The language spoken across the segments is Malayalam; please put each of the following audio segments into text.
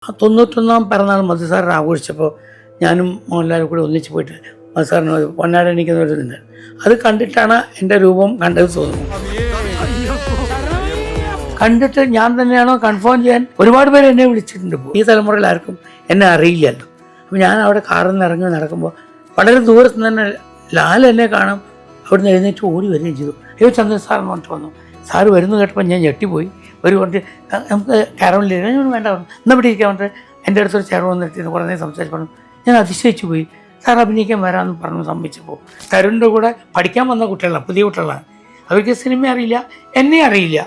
91 പിറന്നാൾ മധു സാറിന് ആഘോഷിച്ചപ്പോൾ ഞാനും മോഹൻലാലും കൂടി ഒന്നിച്ച് പോയിട്ട് മധു സാറിന് പൊന്നാട എണീക്കുന്ന ഒരു ഇതുണ്ട്. അത് കണ്ടിട്ടാണ് എൻ്റെ രൂപം കണ്ടത് തോന്നുന്നു. കണ്ടിട്ട് ഞാൻ തന്നെയാണോ കൺഫേം ചെയ്യാൻ ഒരുപാട് പേര് എന്നെ വിളിച്ചിട്ടുണ്ട്. ഈ തലമുറയിൽ ആർക്കും എന്നെ അറിയില്ലല്ലോ. അപ്പോൾ ഞാൻ അവിടെ കാറിൽ നിന്ന് ഇറങ്ങി നടക്കുമ്പോൾ വളരെ ദൂരത്ത് നിന്ന് തന്നെ ലാൽ എന്നെ കാണാം. അവിടുന്ന് എഴുന്നേറ്റ് ഓടി വരികയും ചെയ്തു. അയ്യോ ചന്ദ്രൻ സാർ എന്ന് പറഞ്ഞിട്ട് വന്നു. സാറ് വരുന്നു കേട്ടപ്പോൾ ഞാൻ ഞെട്ടിപ്പോയി. ഒരു പറഞ്ഞിട്ട് നമുക്ക് കാരവനിൽ വേണ്ട എന്നാൽ ഇവിടെ ഇരിക്കാൻ പറഞ്ഞിട്ട് എൻ്റെ അടുത്തൊരു ചെയർ വന്നിട്ട് കുറേ നേരം സംസാരിച്ച് പറഞ്ഞു. ഞാൻ അതിശയിച്ചു പോയി. സാർ അഭിനയിക്കാൻ വരാമെന്ന് പറഞ്ഞു സമ്മതിച്ചപ്പോൾ തരുണിൻ്റെ കൂടെ പഠിക്കാൻ വന്ന കുട്ടികളാണ്, പുതിയ കുട്ടികളാണ്. അവർക്ക് സിനിമ അറിയില്ല, എന്നെ അറിയില്ല.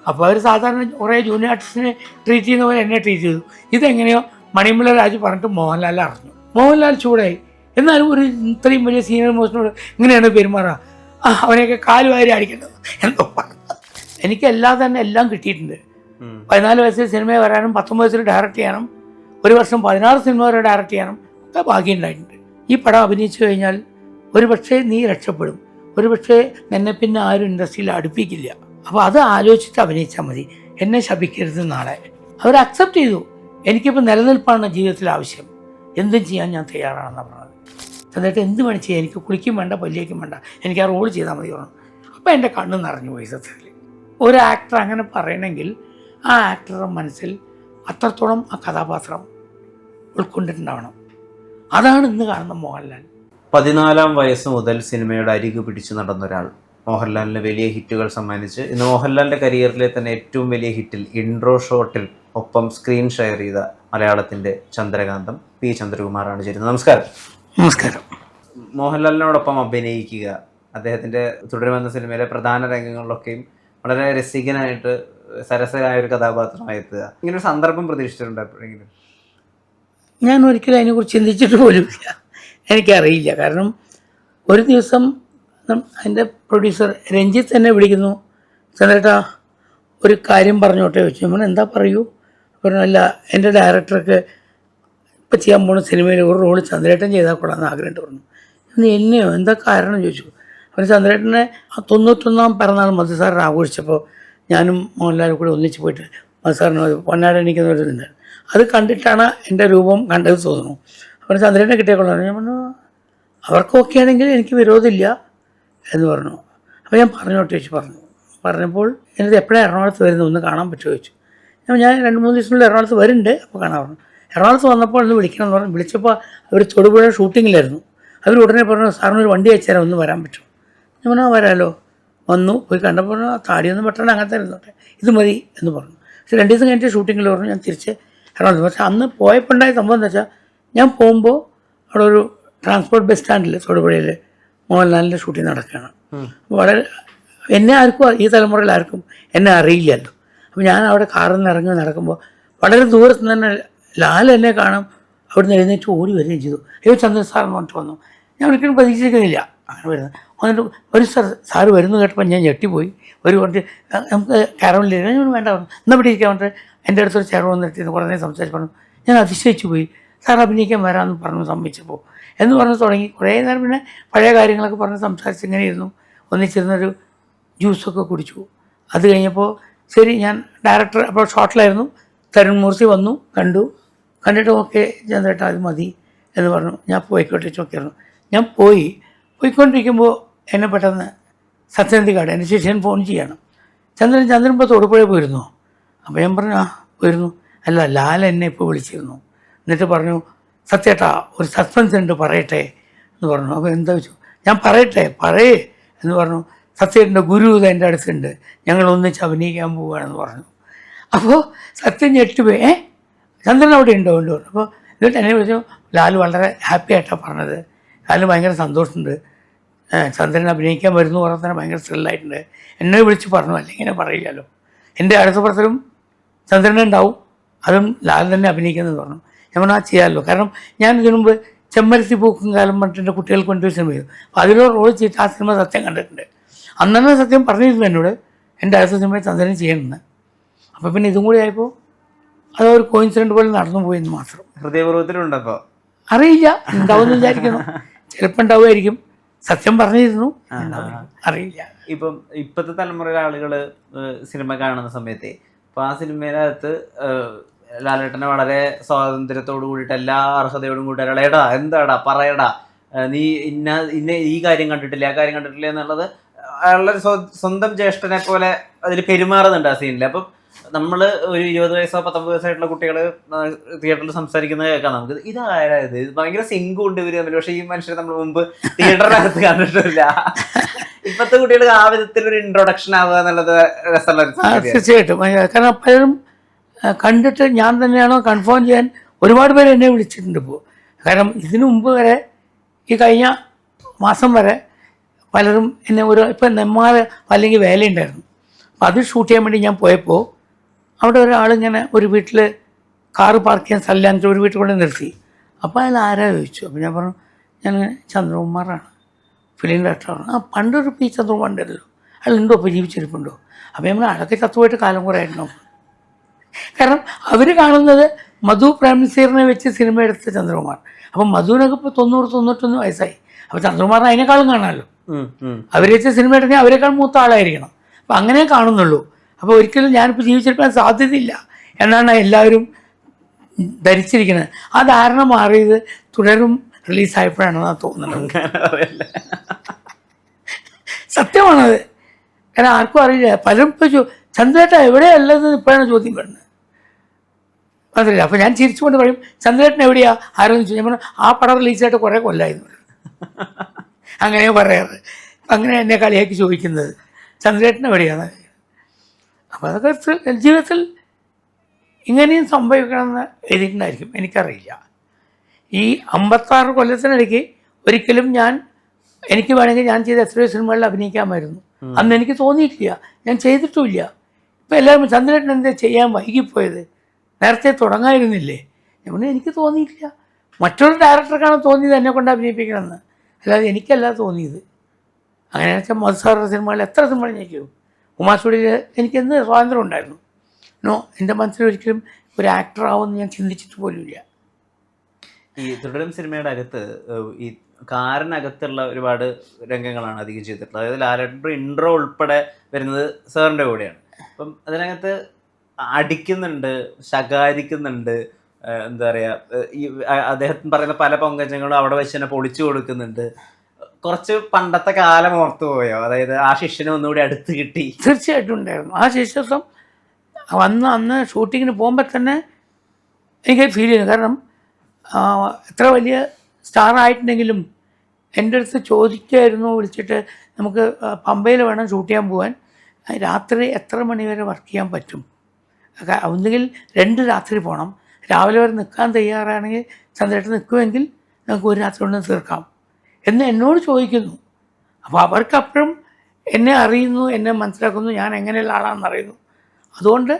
അപ്പോൾ അവർ സാധാരണ കുറേ ജൂനിയർ ആർട്ടിസ്റ്റിനെ ട്രീറ്റ് ചെയ്യുന്ന പോലെ എന്നെ ട്രീറ്റ് ചെയ്തു. ഇതെങ്ങനെയോ മണിമല രാജു പറഞ്ഞിട്ട് മോഹൻലാൽ അറിഞ്ഞു. മോഹൻലാൽ ചൂടായി. എന്നാലും ഒരു ഇത്രയും വലിയ സീനിയർ മോസ്റ്റിനോട് ഇങ്ങനെയാണ് പെരുമാറുക, അവനെയൊക്കെ കാലുവാരി അടിക്കേണ്ടത് എന്തോ പറഞ്ഞു. എനിക്ക് എല്ലാം കിട്ടിയിട്ടുണ്ട്. 14 വയസ്സിൽ സിനിമയിൽ വരാനും 19 വയസ്സിൽ ഡയറക്റ്റ് ചെയ്യാനും 1 വർഷം 16 സിനിമ വരെ ഡയറക്റ്റ് ചെയ്യാനും ഒക്കെ ഭാഗ്യമുണ്ടായിട്ടുണ്ട്. ഈ പടം അഭിനയിച്ചു കഴിഞ്ഞാൽ ഒരുപക്ഷെ നീ രക്ഷപ്പെടും, ഒരുപക്ഷെ നിന്നെ പിന്നെ ആരും ഇൻഡസ്ട്രിയിൽ അടുപ്പിക്കില്ല. അപ്പോൾ അത് ആലോചിച്ചിട്ട് അഭിനയിച്ചാൽ മതി, എന്നെ ശപിക്കരുത് നാളെ. അവർ അക്സെപ്റ്റ് ചെയ്തു. എനിക്കിപ്പോൾ നിലനിൽപ്പാണ് ജീവിതത്തിൽ ആവശ്യം, എന്തും ചെയ്യാൻ ഞാൻ തയ്യാറാണെന്നാണ് പറഞ്ഞത്. എന്നിട്ട് എന്ത് വേണം ചെയ്യാം, എനിക്ക് കുളിക്കും വേണ്ട പല്ലിയേക്കും വേണ്ട, എനിക്ക് ആ റോൾ ചെയ്താൽ മതി പറഞ്ഞു. അപ്പോൾ എൻ്റെ കണ്ണ് നിറഞ്ഞു പോയി. സത്യത്തിൽ ഒരു ആക്ടർ അങ്ങനെ പറയണമെങ്കിൽ ആ ആക്ടറുടെ മനസ്സിൽ അത്രത്തോളം ആ കഥാപാത്രം ഉൾക്കൊണ്ടിട്ടുണ്ടാവണം. അതാണ് ഇന്ന് കാണുന്ന മോഹൻലാൽ. 14 വയസ്സ് മുതൽ സിനിമയുടെ അരികു പിടിച്ചു നടന്ന ഒരാൾ മോഹൻലാലിന് വലിയ ഹിറ്റുകൾ സമ്മാനിച്ച് ഇന്ന് മോഹൻലാലിൻ്റെ കരിയറിലെ തന്നെ ഏറ്റവും വലിയ ഹിറ്റിൽ ഇൻട്രോ ഷോട്ടിൽ ഒപ്പം സ്ക്രീൻ ഷെയർ ചെയ്ത മലയാളത്തിൻ്റെ ചന്ദ്രകാന്തം പി ചന്ദ്രകുമാറാണ് ചേരുന്നത്. നമസ്കാരം. നമസ്കാരം. മോഹൻലാലിനോടൊപ്പം അഭിനയിക്കുക, അദ്ദേഹത്തിൻ്റെ തുടരുമെന്ന സിനിമയിലെ പ്രധാന രംഗങ്ങളിലൊക്കെയും വളരെ രസികനായിട്ട് സരസരായ ഒരു കഥാപാത്രമായി എത്തുക, ഇങ്ങനൊരു സന്ദർഭം പ്രതീക്ഷിച്ചിട്ടുണ്ടോ എപ്പോഴെങ്കിലും? ഞാൻ ഒരിക്കലും അതിനെക്കുറിച്ച് ചിന്തിച്ചിട്ട് പോലുമില്ല, എനിക്കറിയില്ല. കാരണം ഒരു ദിവസം എൻ്റെ പ്രൊഡ്യൂസർ രഞ്ജിത്ത് എന്നെ വിളിക്കുന്നു. ചന്ദ്രേട്ടാ ഒരു കാര്യം പറഞ്ഞോട്ടെ ചോദിച്ചു. നമ്മൾ എന്താ പറയൂ പറഞ്ഞു. അല്ല, എൻ്റെ ഡയറക്ടർക്ക് ഇപ്പം ചെയ്യാൻ പോകുന്ന സിനിമയിൽ ഒരു റോള് ചന്ദ്രേട്ടൻ ചെയ്താൽ കൊള്ളാമെന്ന് ആഗ്രഹമുണ്ട് പറഞ്ഞു. എന്നെയോ എന്താ കാരണം ചോദിച്ചു. അപ്പോൾ ചന്ദ്രേട്ടനെ 91 പിറന്നാൾ മധു സാറിന് ആഘോഷിച്ചപ്പോൾ ഞാനും മോഹൻലാലും കൂടി ഒന്നിച്ച് പോയിട്ട് മധു സാറിന് പൊന്നാട എണീക്കുന്ന ഒരു ഇതുണ്ട്. അത് കണ്ടിട്ടാണ് എൻ്റെ രൂപം കണ്ടത് തോന്നുന്നു. അപ്പോൾ ചന്ദ്രേട്ടനെ കിട്ടിയേക്കൊള്ളാം. ഞാൻ പറഞ്ഞു അവർക്ക് ഓക്കെ ആണെങ്കിൽ എനിക്ക് വിരോധമില്ല എന്ന് പറഞ്ഞു. അപ്പോൾ ഞാൻ പറഞ്ഞോട്ട് ചോദിച്ചു. പറഞ്ഞപ്പോൾ എനിത് എപ്പോഴാണ് എറണാകുളത്ത് വരുന്നത്, ഒന്ന് കാണാൻ പറ്റുമോ ചോദിച്ചു. ഞാൻ 2-3 ദിവസത്തിനുള്ളിൽ എറണാകുളത്ത് വരുന്നുണ്ട്, അപ്പോൾ കാണാൻ പറഞ്ഞു. എറണാകുളത്ത് വന്നപ്പോൾ ഒന്ന് വിളിക്കണം എന്ന് പറഞ്ഞു. വിളിച്ചപ്പോൾ അവർ തൊടുപുഴ ഷൂട്ടിങ്ങിലായിരുന്നു. അവർ ഉടനെ പറഞ്ഞു സാറിനൊരു വണ്ടി അയച്ചുതരാം, ഒന്ന് വരാൻ പറ്റുമോ. ഞാൻ പറഞ്ഞാൽ വരാമല്ലോ. വന്നു, പോയി കണ്ടപ്പോൾ താടിയൊന്നും പെട്ടെന്ന് അങ്ങനത്തെ ഇരുന്നോട്ടെ, ഇത് മതി എന്ന് പറഞ്ഞു. പക്ഷേ 2 ദിവസം കഴിഞ്ഞിട്ട് ഷൂട്ടിങ്ങിൽ പറഞ്ഞു ഞാൻ തിരിച്ച് എറണാകുളത്ത്. പക്ഷേ അന്ന് പോയപ്പോൾ ഉണ്ടായ സംഭവം എന്താ വെച്ചാൽ ഞാൻ പോകുമ്പോൾ അവിടെ ഒരു ട്രാൻസ്പോർട്ട് ബസ് സ്റ്റാൻഡിൽ തൊടുപുഴയിൽ മോഹൻലാലിൻ്റെ ഷൂട്ടിങ് നടക്കുകയാണ്. വളരെ എന്നെ ആർക്കും ഈ തലമുറയിൽ ആർക്കും എന്നെ അറിയില്ലല്ലോ. അപ്പോൾ ഞാൻ അവിടെ കാറിൽ നിന്ന് ഇറങ്ങി നടക്കുമ്പോൾ വളരെ ദൂരത്ത് നിന്ന് തന്നെ ലാൽ എന്നെ കാണാം. അവിടുന്ന് എഴുന്നേറ്റ് ഓടി വരികയും ചെയ്തു. അയ്യോ ചന്ദ്രൻ സാർ എന്ന് പറഞ്ഞിട്ട് വന്നു. ഞാൻ ഒരിക്കലും പ്രതീക്ഷിക്കുന്നില്ല അങ്ങനെ വരുന്നത്. വന്നിട്ട് ഒരു സാറ് വരുന്നു കേട്ടപ്പോൾ ഞാൻ ഞെട്ടിപ്പോയി. ഒരു പറഞ്ഞിട്ട് നമുക്ക് കാരവനിൽ വേണ്ട എന്നാൽ ഇവിടെ ഇരിക്കാൻ പറഞ്ഞിട്ട് എൻ്റെ അടുത്തൊരു ചെയർ വന്നിട്ട് കുറേ നേരം സംസാരിച്ച് പറഞ്ഞു. ഞാൻ അതിശയിച്ചു പോയി. സാർ അഭിനയിക്കാൻ വരാമെന്ന് പറഞ്ഞു സമ്മതിച്ചപ്പോൾ എന്ന് പറഞ്ഞ് തുടങ്ങി. കുറേ നേരം പിന്നെ പഴയ കാര്യങ്ങളൊക്കെ പറഞ്ഞ് സംസാരിച്ച് ഇങ്ങനെ ഇരുന്നു. ഒന്നിച്ചിരുന്നൊരു ജ്യൂസൊക്കെ കുടിച്ചു. അത് കഴിഞ്ഞപ്പോൾ ശരി, ഞാൻ ഡയറക്ടർ അപ്പോൾ ഷോട്ടിലായിരുന്നു. തരുൺ മൂർത്തി വന്നു, കണ്ടിട്ട് ഓക്കെ ചന്ദ്രേട്ടാ അത് മതി എന്ന് പറഞ്ഞു. ഞാൻ പോയിക്കോട്ടെ ചോദിക്കായിരുന്നു. ഞാൻ പോയിക്കൊണ്ടിരിക്കുമ്പോൾ എന്നെ പെട്ടെന്ന് സത്യനന്ദിക്കാട് എൻ്റെ ശിഷ്യൻ ഫോൺ ചെയ്യണം. ചന്ദ്രൻ ഇപ്പോൾ തൊടുപുഴ പോയിരുന്നു. അപ്പോൾ ഞാൻ പറഞ്ഞു പോയിരുന്നു. അല്ല, ലാൽ എന്നെ ഇപ്പോൾ വിളിച്ചിരുന്നു. എന്നിട്ട് പറഞ്ഞു സത്യേട്ടാ ഒരു സസ്പെൻസ് ഉണ്ട് പറയട്ടെ എന്ന് പറഞ്ഞു. അപ്പോൾ എന്താ വെച്ചു, ഞാൻ പറയേ എന്ന് പറഞ്ഞു. സത്യേട്ടൻ്റെ ഗുരു ഇത് എൻ്റെ അടുത്തുണ്ട്, ഞങ്ങൾ ഒന്നിച്ച് അഭിനയിക്കാൻ പോവുകയാണെന്ന് പറഞ്ഞു. അപ്പോൾ സത്യം ഞെട്ടുപോയി. ചന്ദ്രൻ അവിടെ ഉണ്ടോ പറഞ്ഞു. അപ്പോൾ എന്നിട്ട് എന്നെ വിളിച്ചു. ലാൽ വളരെ ഹാപ്പി ആയിട്ടാണ് പറഞ്ഞത്. ലാലിന് ഭയങ്കര സന്തോഷമുണ്ട്, ചന്ദ്രൻ അഭിനയിക്കാൻ വരുന്നു പറഞ്ഞാൽ തന്നെ ഭയങ്കര ത്രില്ലായിട്ടുണ്ട്. എന്നെ വിളിച്ച് പറഞ്ഞു, അല്ലെങ്കിൽ ഇങ്ങനെ പറയില്ലല്ലോ. എൻ്റെ അടുത്ത പടത്തിലും ചന്ദ്രനുണ്ടാവും, അതും ലാൽ തന്നെ അഭിനയിക്കുന്നത് പറഞ്ഞു. ഞാൻ പറഞ്ഞാൽ ചെയ്യാമല്ലോ. കാരണം ഞാൻ ഇതിനു മുമ്പ് ചെമ്മരത്തി പൂക്കും കാലം പറഞ്ഞിട്ട് കുട്ടികൾക്ക് വേണ്ടി ഒരു സിനിമ ചെയ്തു. അപ്പോൾ അതിലൊരു റോൾ ചെയ്തിട്ട് ആ സിനിമ സത്യം കണ്ടിട്ടുണ്ട്. അന്നെ സത്യം പറഞ്ഞിരുന്നു എന്നോട് എൻ്റെ അടുത്ത സിനിമയിൽ ചന്ദ്രൻ ചെയ്യണമെന്ന്. അപ്പോൾ പിന്നെ ഇതും കൂടി ആയപ്പോൾ അതൊരു കോയിൻസിഡൻറ്റ് പോലെ നടന്നു പോയെന്ന് മാത്രം. ഹൃദയപൂർവ്വത്തിലുണ്ടപ്പോൾ അറിയില്ല, ഉണ്ടാവുമെന്ന് വിചാരിക്കണം. ചിലപ്പോൾ ഉണ്ടാവുമായിരിക്കും. സത്യം പറഞ്ഞിരുന്നു, അറിയില്ല. ഇപ്പം ഇപ്പോഴത്തെ തലമുറയിലെ ആളുകൾ സിനിമ കാണുന്ന സമയത്തെ അപ്പോൾ ആ സിനിമയിനകത്ത് ലാലേട്ടനെ വളരെ സ്വാതന്ത്ര്യത്തോടു കൂടിയിട്ട് എല്ലാ അർഹതയോടും കൂടി എടാ എന്താടാ പറയടാ, നീ ഇന്ന ഈ കാര്യം കണ്ടിട്ടില്ല ആ കാര്യം കണ്ടിട്ടില്ല എന്നുള്ളത് അയാളുടെ സ്വന്തം ജ്യേഷ്ഠനെ പോലെ അതിൽ പെരുമാറുന്നുണ്ട് ആ സീനിൽ. അപ്പം നമ്മൾ ഒരു 20 വയസ്സോ 19 വയസ്സായിട്ടുള്ള കുട്ടികൾ തിയേറ്ററിൽ സംസാരിക്കുന്നത് കേൾക്കാം നമുക്ക്, ഇതായത് ഭയങ്കര സിങ്ക് ഉണ്ട് ഇവര് തമ്മിൽ. പക്ഷെ ഈ മനുഷ്യരെ നമ്മൾ മുമ്പ് തിയേറ്ററിനകത്ത് കണ്ടിട്ടില്ല. ഇപ്പോഴത്തെ കുട്ടികൾക്ക് ആ വിധത്തിൽ ഒരു ഇൻട്രൊഡക്ഷൻ ആവുക എന്നുള്ളത് രസമുള്ള. തീർച്ചയായിട്ടും. കാരണം പലരും കണ്ടിട്ട് ഞാൻ തന്നെയാണോ കൺഫേം ചെയ്യാൻ ഒരുപാട് പേര് എന്നെ വിളിച്ചിട്ടുണ്ട് ഇപ്പോൾ. കാരണം ഇതിനു മുമ്പ് വരെ ഈ കഴിഞ്ഞ മാസം വരെ പലരും എന്നെ ഇപ്പം നെന്മാറ അല്ലെങ്കിൽ വേലയുണ്ടായിരുന്നു. അപ്പം അത് ഷൂട്ട് ചെയ്യാൻ വേണ്ടി ഞാൻ പോയപ്പോൾ അവിടെ ഒരാളിങ്ങനെ ഒരു വീട്ടിൽ കാറ് പാർക്ക് ചെയ്യാൻ സ്ഥലമില്ലാന്നിട്ട് ഒരു വീട്ടിൽ കൊണ്ട് നിർത്തി. അപ്പോൾ അയാൾ ആരാ ചോദിച്ചു. അപ്പോൾ ഞാൻ പറഞ്ഞു ഞാൻ ചന്ദ്രകുമാറാണ്, ഫിലിം ഡയറക്ടറാണ്. പണ്ടൊരു പി ചന്ദ്രകുമാർ ഉണ്ടല്ലോ, അയാളുണ്ടോ ഇപ്പോൾ ജീവിച്ചിരിപ്പുണ്ടോ? അപ്പോൾ നമ്മൾ അടക്കെ ചത്തുപോയിട്ട് കാലം കുറേ ആയിട്ടുണ്ടോ. കാരണം അവർ കാണുന്നത് മധു പ്രേംനസീറിനെ വെച്ച് സിനിമ എടുത്ത ചന്ദ്രകുമാർ. അപ്പം മധുവിനൊക്കെ ഇപ്പോൾ 90-91 വയസ്സായി. അപ്പോൾ ചന്ദ്രകുമാറിനെ അതിനേക്കാളും കാണാമല്ലോ. അവർ വെച്ച സിനിമ എടുക്കണമെങ്കിൽ അവരെക്കാൾ മൂത്ത ആളായിരിക്കണം. അപ്പം അങ്ങനെ കാണുന്നുള്ളൂ. അപ്പോൾ ഒരിക്കലും ഞാനിപ്പോൾ ജീവിച്ചിരിക്കാൻ സാധ്യതയില്ല എന്നാണ് എല്ലാവരും ധരിച്ചിരിക്കുന്നത്. ആ ധാരണ മാറിയത് തുടരും റിലീസായപ്പോഴാണെന്നാണ് തോന്നുന്നത്. സത്യമാണത്. കാരണം ആർക്കും അറിയില്ല. പലരും ഇപ്പോൾ ചന്ദ്രേട്ട എവിടെയല്ലെന്ന് ഇപ്പോഴാണ് ചോദ്യം വരുന്നത്. മനസ്സിലായില്ല. അപ്പോൾ ഞാൻ ചിരിച്ചുകൊണ്ട് പറയും ചന്ദ്രേട്ടൻ എവിടെയാ ആരെന്ന് ചോദിച്ചു. ഞാൻ പറഞ്ഞു ആ പടം റിലീസായിട്ട് കുറേ കൊല്ലമായിരുന്നു. അങ്ങനെ പറയാറ്. അങ്ങനെ എന്നെ കളിയാക്കി ചോദിക്കുന്നത് ചന്ദ്രേട്ടൻ എവിടെയാണ്. അപ്പോൾ അതൊക്കെ ജീവിതത്തിൽ ഇങ്ങനെയും സംഭവിക്കണമെന്ന് എഴുതിയിട്ടുണ്ടായിരിക്കും, എനിക്കറിയില്ല. ഈ 56 കൊല്ലത്തിനിടയ്ക്ക് ഒരിക്കലും എനിക്ക് വേണമെങ്കിൽ ഞാൻ ചെയ്ത എത്രയോ സിനിമകളിൽ അഭിനയിക്കാമായിരുന്നു. അന്ന് എനിക്ക് തോന്നിയിട്ടില്ല, ഞാൻ ചെയ്തിട്ടുമില്ല. ഇപ്പം എല്ലാവരും ചന്ദ്രേട്ടൻ എന്താ ചെയ്യാൻ വൈകിപ്പോയത്, നേരത്തെ തുടങ്ങായിരുന്നില്ലേ? ഞാൻ എനിക്ക് തോന്നിയിട്ടില്ല. മറ്റൊരു ഡയറക്ടർക്കാണ് തോന്നിയത് എന്നെ കൊണ്ട് അഭിനയിപ്പിക്കണമെന്ന്, അല്ലാതെ എനിക്കല്ല തോന്നിയത്. അങ്ങനെ വെച്ചാൽ മധുസാറുടെ സിനിമകളിൽ എത്ര സിനിമകൾ ഞാൻ ചെയ്തു. ഉമാസുടിയിൽ എനിക്ക് എന്ത് സ്വാതന്ത്ര്യം ഉണ്ടായിരുന്നു. എൻ്റെ മനസ്സിലൊരിക്കലും ഒരു ആക്ടർ ആവുമെന്ന് ഞാൻ ചിന്തിച്ചിട്ട് പോലുമില്ല. ഈ തുടരും സിനിമയുടെ അകത്ത് ഈ കാറിനകത്തുള്ള ഒരുപാട് രംഗങ്ങളാണ് അധികം ചെയ്തിട്ടുള്ളത്. അതായത് ലാലേട്ടൻ്റെ ഇൻട്രോ ഉൾപ്പെടെ വരുന്നത് സാറിൻ്റെ കൂടെയാണ്. അപ്പം അതിനകത്ത് അടിക്കുന്നുണ്ട്, ശകാരിക്കുന്നുണ്ട്, എന്താ പറയുക, ഈ അദ്ദേഹത്തിന് പറയുന്ന പല പങ്കജങ്ങളും അവിടെ വെച്ച് തന്നെ പൊളിച്ചു കൊടുക്കുന്നുണ്ട്. കുറച്ച് പണ്ടത്തെ കാലം ഓർത്തു പോയോ? അതായത് ആ ശിഷ്യനെ ഒന്നുകൂടി അടുത്ത് കിട്ടി. തീർച്ചയായിട്ടും ഉണ്ടായിരുന്നു. ആ ശിഷ്യത്വം അന്ന് ഷൂട്ടിങ്ങിന് പോകുമ്പോൾ തന്നെ എനിക്ക് ഫീൽ ചെയ്യുന്നു. കാരണം എത്ര വലിയ സ്റ്റാർ ആയിട്ടുണ്ടെങ്കിലും എൻ്റെ അടുത്ത് ചോദിക്കുമായിരുന്നു വിളിച്ചിട്ട്, നമുക്ക് പമ്പയിൽ വേണം ഷൂട്ട് ചെയ്യാൻ പോകാൻ, രാത്രി എത്ര മണി വരെ വർക്ക് ചെയ്യാൻ പറ്റും, ഒന്നുകിൽ 2 രാത്രി പോകണം, രാവിലെ വരെ നിൽക്കാൻ തയ്യാറാണെങ്കിൽ ചന്ദ്രേട്ടൻ നിൽക്കുമെങ്കിൽ നമുക്ക് ഒരു രാത്രി കൊണ്ട് തീർക്കാം എന്ന് എന്നോട് ചോദിക്കുന്നു. അപ്പോൾ അവർക്കപ്പോഴും എന്നെ അറിയുന്നു, എന്നെ മനസ്സിലാക്കുന്നു, ഞാൻ എങ്ങനെയുള്ള ആളാണെന്ന് അറിയുന്നു. അതുകൊണ്ട്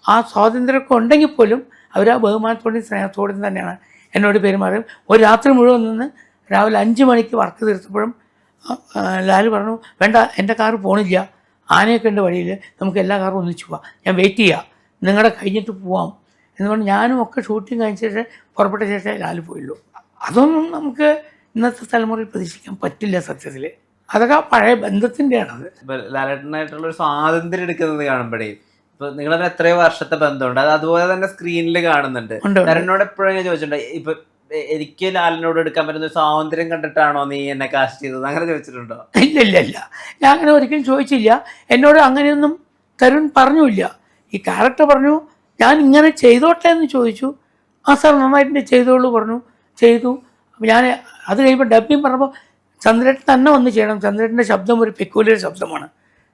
ആ സ്വാതന്ത്ര്യമൊക്കെ ഉണ്ടെങ്കിൽ പോലും അവർ ആ ബഹുമാനത്തോടെയും സ്നേഹത്തോടെയും തന്നെയാണ് എന്നോട് പെരുമാറും. ഒരു രാത്രി മുഴുവൻ നിന്ന് രാവിലെ 5 മണിക്ക് വർക്ക് തീർത്തപ്പോഴും ലാൽ പറഞ്ഞു, വേണ്ട എൻ്റെ കാറ് പോണില്ല, ആനയൊക്കെ ഉണ്ട് വഴിയിൽ, നമുക്ക് എല്ലാ കാറും ഒന്നിച്ച് പോവാം, ഞാൻ വെയിറ്റ് ചെയ്യാം, നിങ്ങളുടെ കഴിഞ്ഞിട്ട് പോവാം എന്ന് പറഞ്ഞ് ഞാനും ഒക്കെ ഷൂട്ടിങ് കഴിഞ്ഞിട്ട് പുറപ്പെട്ട ശേഷം ലാൽ പോയുള്ളൂ. അതൊന്നും നമുക്ക് ഇന്നത്തെ തലമുറയിൽ പ്രതീക്ഷിക്കാൻ പറ്റില്ല സത്യത്തിൽ. അതൊക്കെ പഴയ ബന്ധത്തിൻ്റെയാണത്. ലാലേട്ടനായിട്ടുള്ളൊരു സ്വാതന്ത്ര്യം എടുക്കുന്നത് കാണുമ്പോഴേ ഇപ്പൊ നിങ്ങളത് എത്രയോ വർഷത്തെ ബന്ധമുണ്ട്, അത് അതുപോലെ തന്നെ സ്ക്രീനിൽ കാണുന്നുണ്ട്. എന്നോട് എപ്പോഴും ഞാൻ ചോദിച്ചിട്ടുണ്ട്, ഇപ്പൊ എനിക്ക് ലാലിനോട് എടുക്കാൻ പറ്റുന്ന സ്വാതന്ത്ര്യം കണ്ടിട്ടാണോ നീ എന്നെ കാസ്റ്റ് ചെയ്തത്, അങ്ങനെ ചോദിച്ചിട്ടുണ്ടോ? ഇല്ല, ഞാൻ അങ്ങനെ ഒരിക്കലും ചോദിച്ചില്ല. എന്നോട് അങ്ങനെയൊന്നും തരുൺ പറഞ്ഞില്ല. ഈ ക്യാരക്ടർ പറഞ്ഞു, ഞാൻ ഇങ്ങനെ ചെയ്തോട്ടെ എന്ന് ചോദിച്ചു. ആ സാർ നന്നായിട്ട് ചെയ്തോളൂ പറഞ്ഞു, ചെയ്തു. അപ്പോൾ ഞാൻ അത് കഴിയുമ്പോൾ ഡബ്ബിങ് പറഞ്ഞപ്പോൾ ചന്ദ്രേട്ടൻ തന്നെ വന്ന് ചെയ്യണം, ചന്ദ്രേട്ടൻ്റെ ശബ്ദം ഒരു പെക്കൂലിയർ ശബ്ദമാണ്,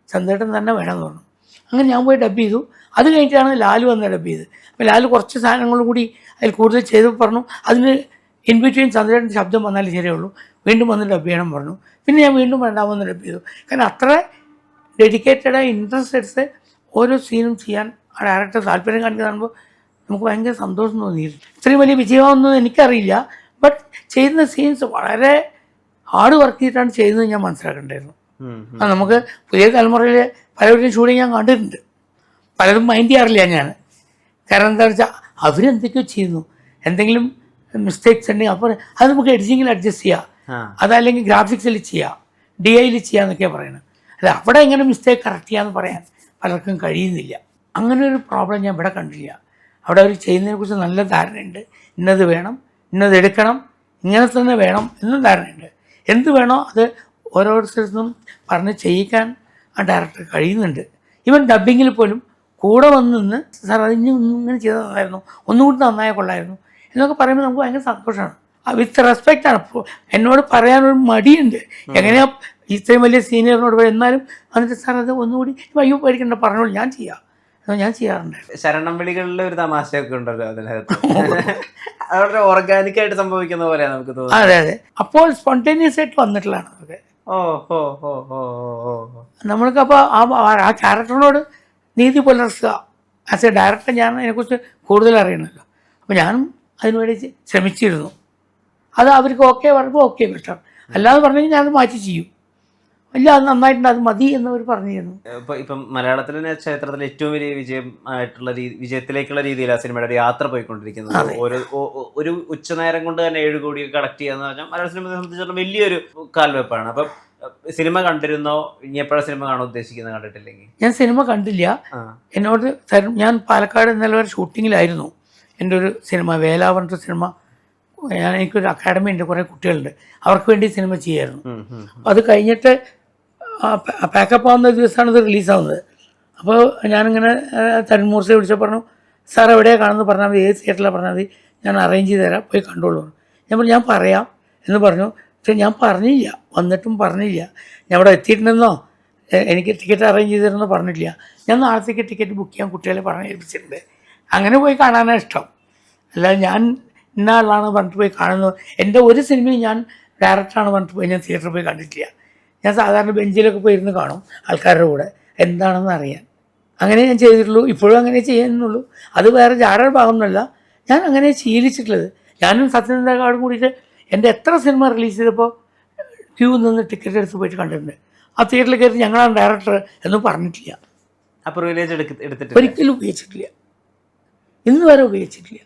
ചന്ദ്രേട്ടൻ തന്നെ വേണമെന്ന് പറഞ്ഞു. അങ്ങനെ ഞാൻ പോയി ഡബ് ചെയ്തു. അത് കഴിഞ്ഞിട്ടാണ് ലാൽ വന്ന് ഡബ് ചെയ്ത്. അപ്പോൾ ലാൽ കുറച്ച് സാധനങ്ങളും കൂടി അതിൽ കൂടുതൽ ചെയ്തപ്പോൾ പറഞ്ഞു, അതിന് ഇൻ ബിറ്റ്വീൻ ചന്ദ്രേട്ടൻ്റെ ശബ്ദം വന്നാലേ ശരിയുള്ളൂ, വീണ്ടും വന്ന് ഡബ് ചെയ്യണം പറഞ്ഞു. പിന്നെ ഞാൻ വീണ്ടും രണ്ടാമത് ഡബ് ചെയ്തു. കാരണം അത്ര ഡെഡിക്കേറ്റഡായി ഇൻട്രസ്റ്റ് എടുത്ത് ഓരോ സീനും ചെയ്യാൻ ആ ഡയറക്ടർ താല്പര്യം കാണിക്കുന്ന കാണുമ്പോൾ നമുക്ക് ഭയങ്കര സന്തോഷം തോന്നിയിരുന്നു. ഇത്രയും വലിയ വിജയമാണെന്ന് എനിക്കറിയില്ല, ബട്ട് ചെയ്യുന്ന സീൻസ് വളരെ ഹാർഡ് വർക്ക് ചെയ്തിട്ടാണ് ചെയ്യുന്നത് ഞാൻ മനസ്സിലാക്കണ്ടായിരുന്നു. നമുക്ക് പുതിയ തലമുറയിൽ പലവരും ഷൂട്ടിങ് ഞാൻ കണ്ടിട്ടുണ്ട്, പലതും മൈൻഡ് ചെയ്യാറില്ല ഞാൻ. കാരണം എന്താണെന്ന് വെച്ചാൽ അവരെന്തൊക്കെയോ ചെയ്യുന്നു, എന്തെങ്കിലും മിസ്റ്റേക്സ് ഉണ്ടെങ്കിൽ അപ്പോൾ അത് നമുക്ക് എഡിറ്റിങ്ങിൽ അഡ്ജസ്റ്റ് ചെയ്യാം, അതല്ലെങ്കിൽ ഗ്രാഫിക്സിൽ ചെയ്യാം, DIയിൽ ചെയ്യാമെന്നൊക്കെയാണ് പറയുന്നത്. അല്ല അവിടെ എങ്ങനെ മിസ്റ്റേക്ക് കറക്റ്റ് ചെയ്യാമെന്ന് പറയാൻ പലർക്കും കഴിയുന്നില്ല. അങ്ങനെ ഒരു പ്രോബ്ലം ഞാൻ ഇവിടെ കണ്ടില്ല. അവിടെ അവർ ചെയ്യുന്നതിനെക്കുറിച്ച് നല്ല ധാരണയുണ്ട്. ഇന്നത് വേണം, ഇന്നത് എടുക്കണം, ഇങ്ങനെ തന്നെ വേണം എന്നും ധാരണയുണ്ട്. എന്ത് വേണോ അത് ഓരോരുത്തർക്കും പറഞ്ഞ് ചെയ്യിക്കാൻ ആ ഡയറക്ടർ കഴിയുന്നുണ്ട്. ഈവൻ ഡബ്ബിങ്ങിൽ പോലും കൂടെ വന്ന് നിന്ന് സാർ അതിന് ഇങ്ങനെ ചെയ്താൽ നന്നായിരുന്നു, ഒന്നുകൂടി നന്നായാൽ കൊള്ളായിരുന്നു എന്നൊക്കെ പറയുമ്പോൾ നമുക്ക് ഭയങ്കര സന്തോഷമാണ്. വിത്ത് റെസ്പെക്റ്റാണ്. എന്നോട് പറയാനൊരു മടിയുണ്ട്, എങ്ങനെയാ ഇത്രയും വലിയ സീനിയറിനോട് പറയും. എന്നാലും എന്നിട്ട് സാർ അത് ഒന്നുകൂടി അയ്യോ പേടിക്കണ്ട പറഞ്ഞോളൂ, ഞാൻ ചെയ്യാറുണ്ട്. ശരണം വിളികളിലെ ഒരു തമാശയൊക്കെ ഉണ്ടല്ലോ അതിനകത്ത്. വളരെ ഓർഗാനിക് ആയിട്ട് സംഭവിക്കുന്ന പോലെയാണ് നമുക്ക് തോന്നുന്നത്. അതെ അതെ, അപ്പോൾ സ്പോണ്ടേനിയസ് ആയിട്ട് വന്നിട്ടുള്ളതാണ് അതൊക്കെ. നമ്മൾക്കപ്പോൾ ആ ക്യാരക്ടറിനോട് നീതി പുലർത്തുക. ആസ് എ ഡയറക്ടർ ഞാൻ അതിനെക്കുറിച്ച് കൂടുതൽ അറിയണമല്ലോ. അപ്പോൾ ഞാനും അതിനുവേണ്ടി ശ്രമിച്ചിരുന്നു. അത് അവർക്ക് ഓക്കെ പറയുമ്പോൾ ഓക്കെ ബെറ്റർ, അല്ലാതെ പറഞ്ഞു കഴിഞ്ഞാൽ ഞാനത് മാറ്റി ചെയ്യും. ഇല്ല അത് നന്നായിട്ടുണ്ട്, അത് മതി എന്നവർ പറഞ്ഞിരുന്നു. ഇപ്പം മലയാളത്തിലെ ചരിത്രത്തിൽ ഏറ്റവും വലിയ വിജയത്തിലേക്കുള്ള രീതിയിലാണ് സിനിമയുടെ ഒരു യാത്ര പോയിക്കൊണ്ടിരിക്കുന്നത്. ഒരു ഉച്ചനേരം കൊണ്ട് തന്നെ 7 കോടി കളക്ട് ചെയ്യാന്ന് പറഞ്ഞാൽ മലയാള സിനിമയെ സംബന്ധിച്ചിടത്തോളം വലിയൊരു കാൽവെപ്പാണ്. അപ്പം സിനിമ കണ്ടിരുന്നോ? ഇനി എപ്പോഴാണ് സിനിമ കാണാൻ ഉദ്ദേശിക്കുന്നത്? കണ്ടിട്ടില്ലെങ്കിൽ? ഞാൻ സിനിമ കണ്ടില്ല. എന്നോട് ഞാൻ പാലക്കാട് ഇന്നലെ വരെ ഷൂട്ടിങ്ങിലായിരുന്നു. എൻ്റെ ഒരു സിനിമ വേല പറഞ്ഞ സിനിമ, എനിക്കൊരു അക്കാഡമി ഉണ്ട്, കുറേ കുട്ടികളുണ്ട്, അവർക്ക് വേണ്ടി സിനിമ ചെയ്യായിരുന്നു. അപ്പോൾ അത് കഴിഞ്ഞിട്ട് പാക്കപ്പ് ആവുന്ന ദിവസമാണ് ഇത് റിലീസാവുന്നത്. അപ്പോൾ ഞാനിങ്ങനെ തരുൺ മൂർച്ചയെ വിളിച്ചപ്പോൾ പറഞ്ഞു, സാർ എവിടെയാണ് കാണുന്നത് പറഞ്ഞാൽ മതി, ഏത് തിയേറ്ററിലാണ് പറഞ്ഞാൽ മതി, ഞാൻ അറേഞ്ച് ചെയ്ത് തരാം, പോയി കണ്ടോളൂ. ഞാൻ പറയാം എന്ന് പറഞ്ഞു. പക്ഷെ ഞാൻ പറഞ്ഞില്ല, വന്നിട്ടും പറഞ്ഞില്ല ഞാൻ ഇവിടെ എത്തിയിട്ടുണ്ടെന്നോ എനിക്ക് ടിക്കറ്റ് അറേഞ്ച് ചെയ്ത് തരുന്നോ പറഞ്ഞിട്ടില്ല. ഞാൻ നാളത്തേക്ക് ടിക്കറ്റ് ബുക്ക് ചെയ്യാൻ കുട്ടികളെ പറഞ്ഞ് ഏൽപ്പിച്ചിട്ടുണ്ട്. അങ്ങനെ പോയി കാണാനാണ് ഇഷ്ടം. അല്ലാതെ ഞാൻ ഇന്ന ആളാണ് പറഞ്ഞിട്ട് പോയി കാണുന്നു. എൻ്റെ ഒരു സിനിമയും ഞാൻ ഡയറക്ടറാണ് പറഞ്ഞിട്ട് പോയി ഞാൻ തിയേറ്ററിൽ പോയി കണ്ടിട്ടില്ല. ഞാൻ സാധാരണ ബെഞ്ചിലൊക്കെ പോയി ഇരുന്ന് കാണും ആൾക്കാരുടെ കൂടെ, എന്താണെന്ന് അറിയാൻ. അങ്ങനെ ഞാൻ ചെയ്തിട്ടുള്ളൂ, ഇപ്പോഴും അങ്ങനെ ചെയ്യുന്നുള്ളൂ. അത് വേറെ ജാടയുടെ ഭാഗമൊന്നുമല്ല, ഞാൻ അങ്ങനെ ശീലിച്ചിട്ടുള്ളത്. ഞാനും സത്യനന്ദകാടും കൂടിയിട്ട് എൻ്റെ എത്ര സിനിമ റിലീസ് ചെയ്തപ്പോൾ ക്യൂ നിന്ന് ടിക്കറ്റ് എടുത്ത് പോയിട്ട് കണ്ടിട്ടുണ്ട്. ആ തിയേറ്ററിൽ കയറി ഞങ്ങളാണ് ഡയറക്ടർ എന്നും പറഞ്ഞിട്ടില്ല. ഒരിക്കലും ഉപയോഗിച്ചിട്ടില്ല, ഇന്ന് വരെ ഉപയോഗിച്ചിട്ടില്ല.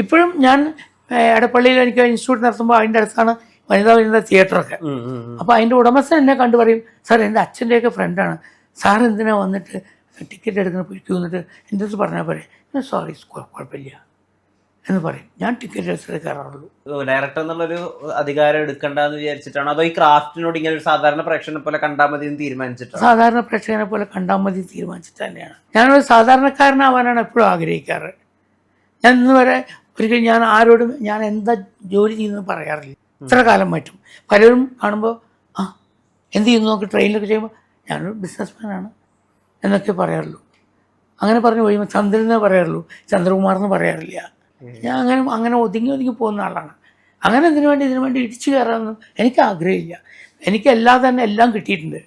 ഇപ്പോഴും ഞാൻ എടപ്പള്ളിയിൽ എനിക്ക് ഇൻസ്റ്റിറ്റ്യൂട്ട് നടത്തുമ്പോൾ അതിൻ്റെ അടുത്താണ് വനിതാ തിയേറ്ററൊക്കെ. അപ്പോൾ അതിൻ്റെ ഉടമസ്ഥൻ എന്നെ കണ്ടു പറയും, സാർ എൻ്റെ അച്ഛൻ്റെയൊക്കെ ഫ്രണ്ടാണ്, സാർ എന്തിനാ വന്നിട്ട് ടിക്കറ്റ് എടുക്കുന്ന പോയിക്കൂ എന്നിട്ട് എൻ്റെ അടുത്ത് പറഞ്ഞാൽ പോരെ. ഞാൻ സോറി കുഴപ്പമില്ല എന്ന് പറയും. ഞാൻ ടിക്കറ്റ് എടുത്തിട്ട് കയറാറുള്ളൂ. ഡയറക്ടർ എന്നുള്ളൊരു അധികാരം എടുക്കണ്ടെന്ന് വിചാരിച്ചിട്ടാണോ, അതോ ഈ ക്രാഫ്റ്റിനോട് ഇങ്ങനെ ഒരു സാധാരണ പ്രേക്ഷകനെ പോലെ കണ്ടാൽ മതി എന്ന് തീരുമാനിച്ചിട്ടാണ്? സാധാരണ പ്രേക്ഷകനെ പോലെ കണ്ടാൽ മതി തീരുമാനിച്ചിട്ട് തന്നെയാണ്. ഞാനൊരു സാധാരണക്കാരനാവാനാണ് എപ്പോഴും ആഗ്രഹിക്കാറ്. ഞാൻ ഇന്ന് വരെ ഒരിക്കലും ഞാൻ ആരോടും ഞാൻ എന്താ ജോലി ചെയ്യുന്നത് പറയാറില്ല. ഇത്ര കാലം പറ്റും. പലരും കാണുമ്പോൾ എന്ത് ചെയ്യുന്നു നോക്കി ട്രെയിനിലൊക്കെ ചെയ്യുമ്പോൾ ഞാനൊരു ബിസിനസ്മാനാണ് എന്നൊക്കെ പറയാറുള്ളൂ. അങ്ങനെ പറഞ്ഞു കഴിയുമ്പോൾ ചന്ദ്രനെ പറയാറുള്ളൂ, ചന്ദ്രകുമാർ എന്ന് പറയാറില്ല. ഞാൻ അങ്ങനെ ഒതുങ്ങി പോകുന്ന ആളാണ്. അങ്ങനെ ഇതിനു വേണ്ടി ഇടിച്ചു കയറാനൊന്നും എനിക്ക് ആഗ്രഹമില്ല. എനിക്ക് എല്ലാം കിട്ടിയിട്ടുണ്ട്.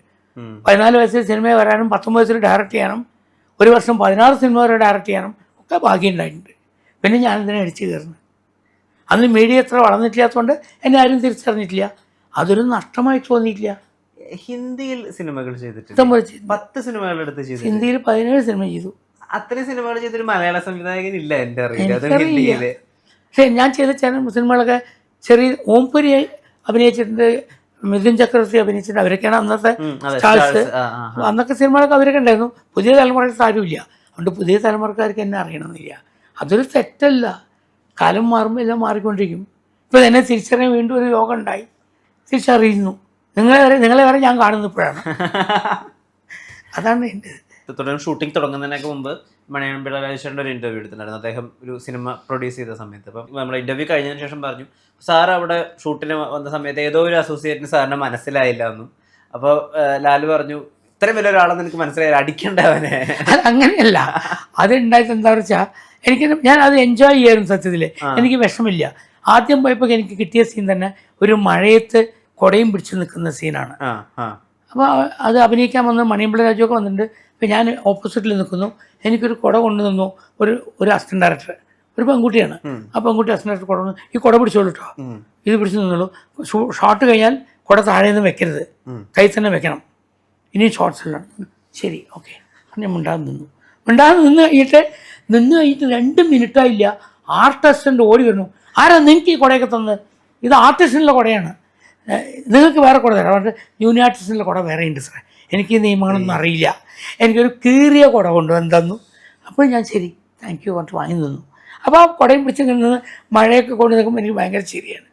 14 വയസ്സിൽ സിനിമയിൽ വരാനും 19 വയസ്സിൽ ഡയറക്റ്റ് ചെയ്യാനും 1 വർഷം 16 സിനിമ വരെ ഡയറക്റ്റ് ചെയ്യാനും ഒക്കെ ഭാഗ്യം ഉണ്ടായിട്ടുണ്ട്. പിന്നെ ഞാനിതിനെ ഇടിച്ചു കയറുന്നു. അന്ന് മീഡിയ എത്ര വളർന്നിട്ടില്ലാത്തതുകൊണ്ട് എന്നെ ആരും തിരിച്ചറിഞ്ഞിട്ടില്ല. അതൊരു നഷ്ടമായി തോന്നിയിട്ടില്ല. ഹിന്ദിയിൽ സിനിമകൾ ചെയ്തിട്ട് 10 സിനിമകൾ എടുത്ത് ചെയ്തു. ഹിന്ദിയിൽ 17 സിനിമ ചെയ്തു. അത്രയും സിനിമകൾ ചെയ്തൊരു മലയാള സംവിധായകൻ ഇല്ല എൻ്റെ അറിയില്ല. പക്ഷേ ഞാൻ ചെയ്ത ചില സിനിമകളൊക്കെ ചെറിയ ഓംപുരി അഭിനയിച്ചിട്ടുണ്ട്, മിഥുൻ ചക്രവർത്തി അഭിനയിച്ചിട്ടുണ്ട്. അവരൊക്കെയാണ് അന്നത്തെ സ്റ്റാർസ്. അന്നൊക്കെ സിനിമകളൊക്കെ അവരൊക്കെ ഉണ്ടായിരുന്നു. പുതിയ തലമുറയ്ക്ക് ആരുമില്ല. അതുകൊണ്ട് പുതിയ തലമുറക്കാർക്ക് എന്നെ അറിയണമെന്നില്ല. അതൊരു തെറ്റല്ല. കാലം മാറുമ്പോൾ എല്ലാം മാറിക്കൊണ്ടിരിക്കും. ഇപ്പോൾ എന്നെ തിരിച്ചറിയാൻ വീണ്ടും ഒരു യോഗം ഉണ്ടായി, തിരിച്ചറിയുന്നു. നിങ്ങളെ വരെ ഞാൻ കാണുന്നു ഇപ്പോഴാണ്. അതാണ് എൻ്റെ ഷൂട്ടിംഗ് തുടങ്ങുന്നതിനൊക്കെ മുമ്പ് മണിയമ്പിള്ള രാജേശ്വരൻ്റെ ഒരു ഇൻ്റർവ്യൂ എടുത്തിട്ടുണ്ടായിരുന്നു. അദ്ദേഹം ഒരു സിനിമ പ്രൊഡ്യൂസ് ചെയ്ത സമയത്ത്. അപ്പം നമ്മൾ ഇൻ്റർവ്യൂ കഴിഞ്ഞതിന് ശേഷം പറഞ്ഞു, സാർ അവിടെ ഷൂട്ടിന് വന്ന സമയത്ത് ഏതോ ഒരു അസോസിയേറ്റിന് സാറിന് മനസ്സിലായില്ല എന്നും. അപ്പോൾ ലാല് പറഞ്ഞു, ഇത്രയും വലിയ ഒരാളെന്ന് എനിക്ക് മനസ്സിലായില്ല, അടിക്കണ്ടവനെ. അങ്ങനെയല്ല, അതുണ്ടായിട്ട് എന്താ വെച്ചാൽ ഞാൻ അത് എൻജോയ് ചെയ്യായിരുന്നു. സത്യത്തിൽ എനിക്ക് വിഷമില്ല. ആദ്യം പോയപ്പോൾ എനിക്ക് കിട്ടിയ സീൻ തന്നെ ഒരു മഴയത്ത് കുടയും പിടിച്ച് നിൽക്കുന്ന സീനാണ്. അപ്പോൾ അത് അഭിനയിക്കാൻ വന്ന് മണിയമ്പിള്ള രാജുവൊക്കെ വന്നിട്ടുണ്ട്. അപ്പോൾ ഞാൻ ഓപ്പോസിറ്റിൽ നിൽക്കുന്നു. എനിക്കൊരു കുട കൊണ്ടു തന്നു ഒരു അസിസ്റ്റന്റ് ഡയറക്ടർ, ഒരു പെൺകുട്ടിയാണ്. ആ പെൺകുട്ടി അസിസ്റ്റന്റ് ഡയറക്ടർ കുട കൊണ്ടു, ഈ കുട പിടിച്ചോളൂ കേട്ടോ, ഇത് പിടിച്ച് നിന്നുള്ളൂ, ഷോട്ട് കഴിഞ്ഞാൽ കുട താഴെ നിന്ന് വെക്കരുത്, കൈ തന്നെ വെക്കണം, ഇനി ഷോർട്സിലാണ്. ശരി ഓക്കെ. ഞാൻ മിണ്ടാതെ നിന്ന് കഴിഞ്ഞിട്ട് 2 മിനിറ്റായില്ല, ആർട്ട് അസിസ്റ്റൻ്റ് ഓടി വരുന്നു. ആരാ നിങ്ങൾക്ക് ഈ കുടയൊക്കെ തന്നത്? ഇത് ആർട്ടിസ്റ്റിനുള്ള കുടയാണ്, നിങ്ങൾക്ക് വേറെ കുട തരാം. അവരുടെ ജൂനിയർ ആർട്ടിസ്റ്റിനുള്ള കുട വേറെ ഉണ്ട് സാറേ, എനിക്ക് ഈ നിയമങ്ങളൊന്നും അറിയില്ല. എനിക്കൊരു കീറിയ കുട കൊണ്ടുവന്ന് തന്നു. അപ്പോൾ ഞാൻ ശരി താങ്ക് യു പറഞ്ഞിട്ട് വാങ്ങി നിന്നു. അപ്പോൾ ആ കുടയും പിടിച്ച് നിന്ന് മഴയൊക്കെ കൊണ്ട് നിൽക്കുമ്പോൾ എനിക്ക് ഭയങ്കര ചിരിയാണ്.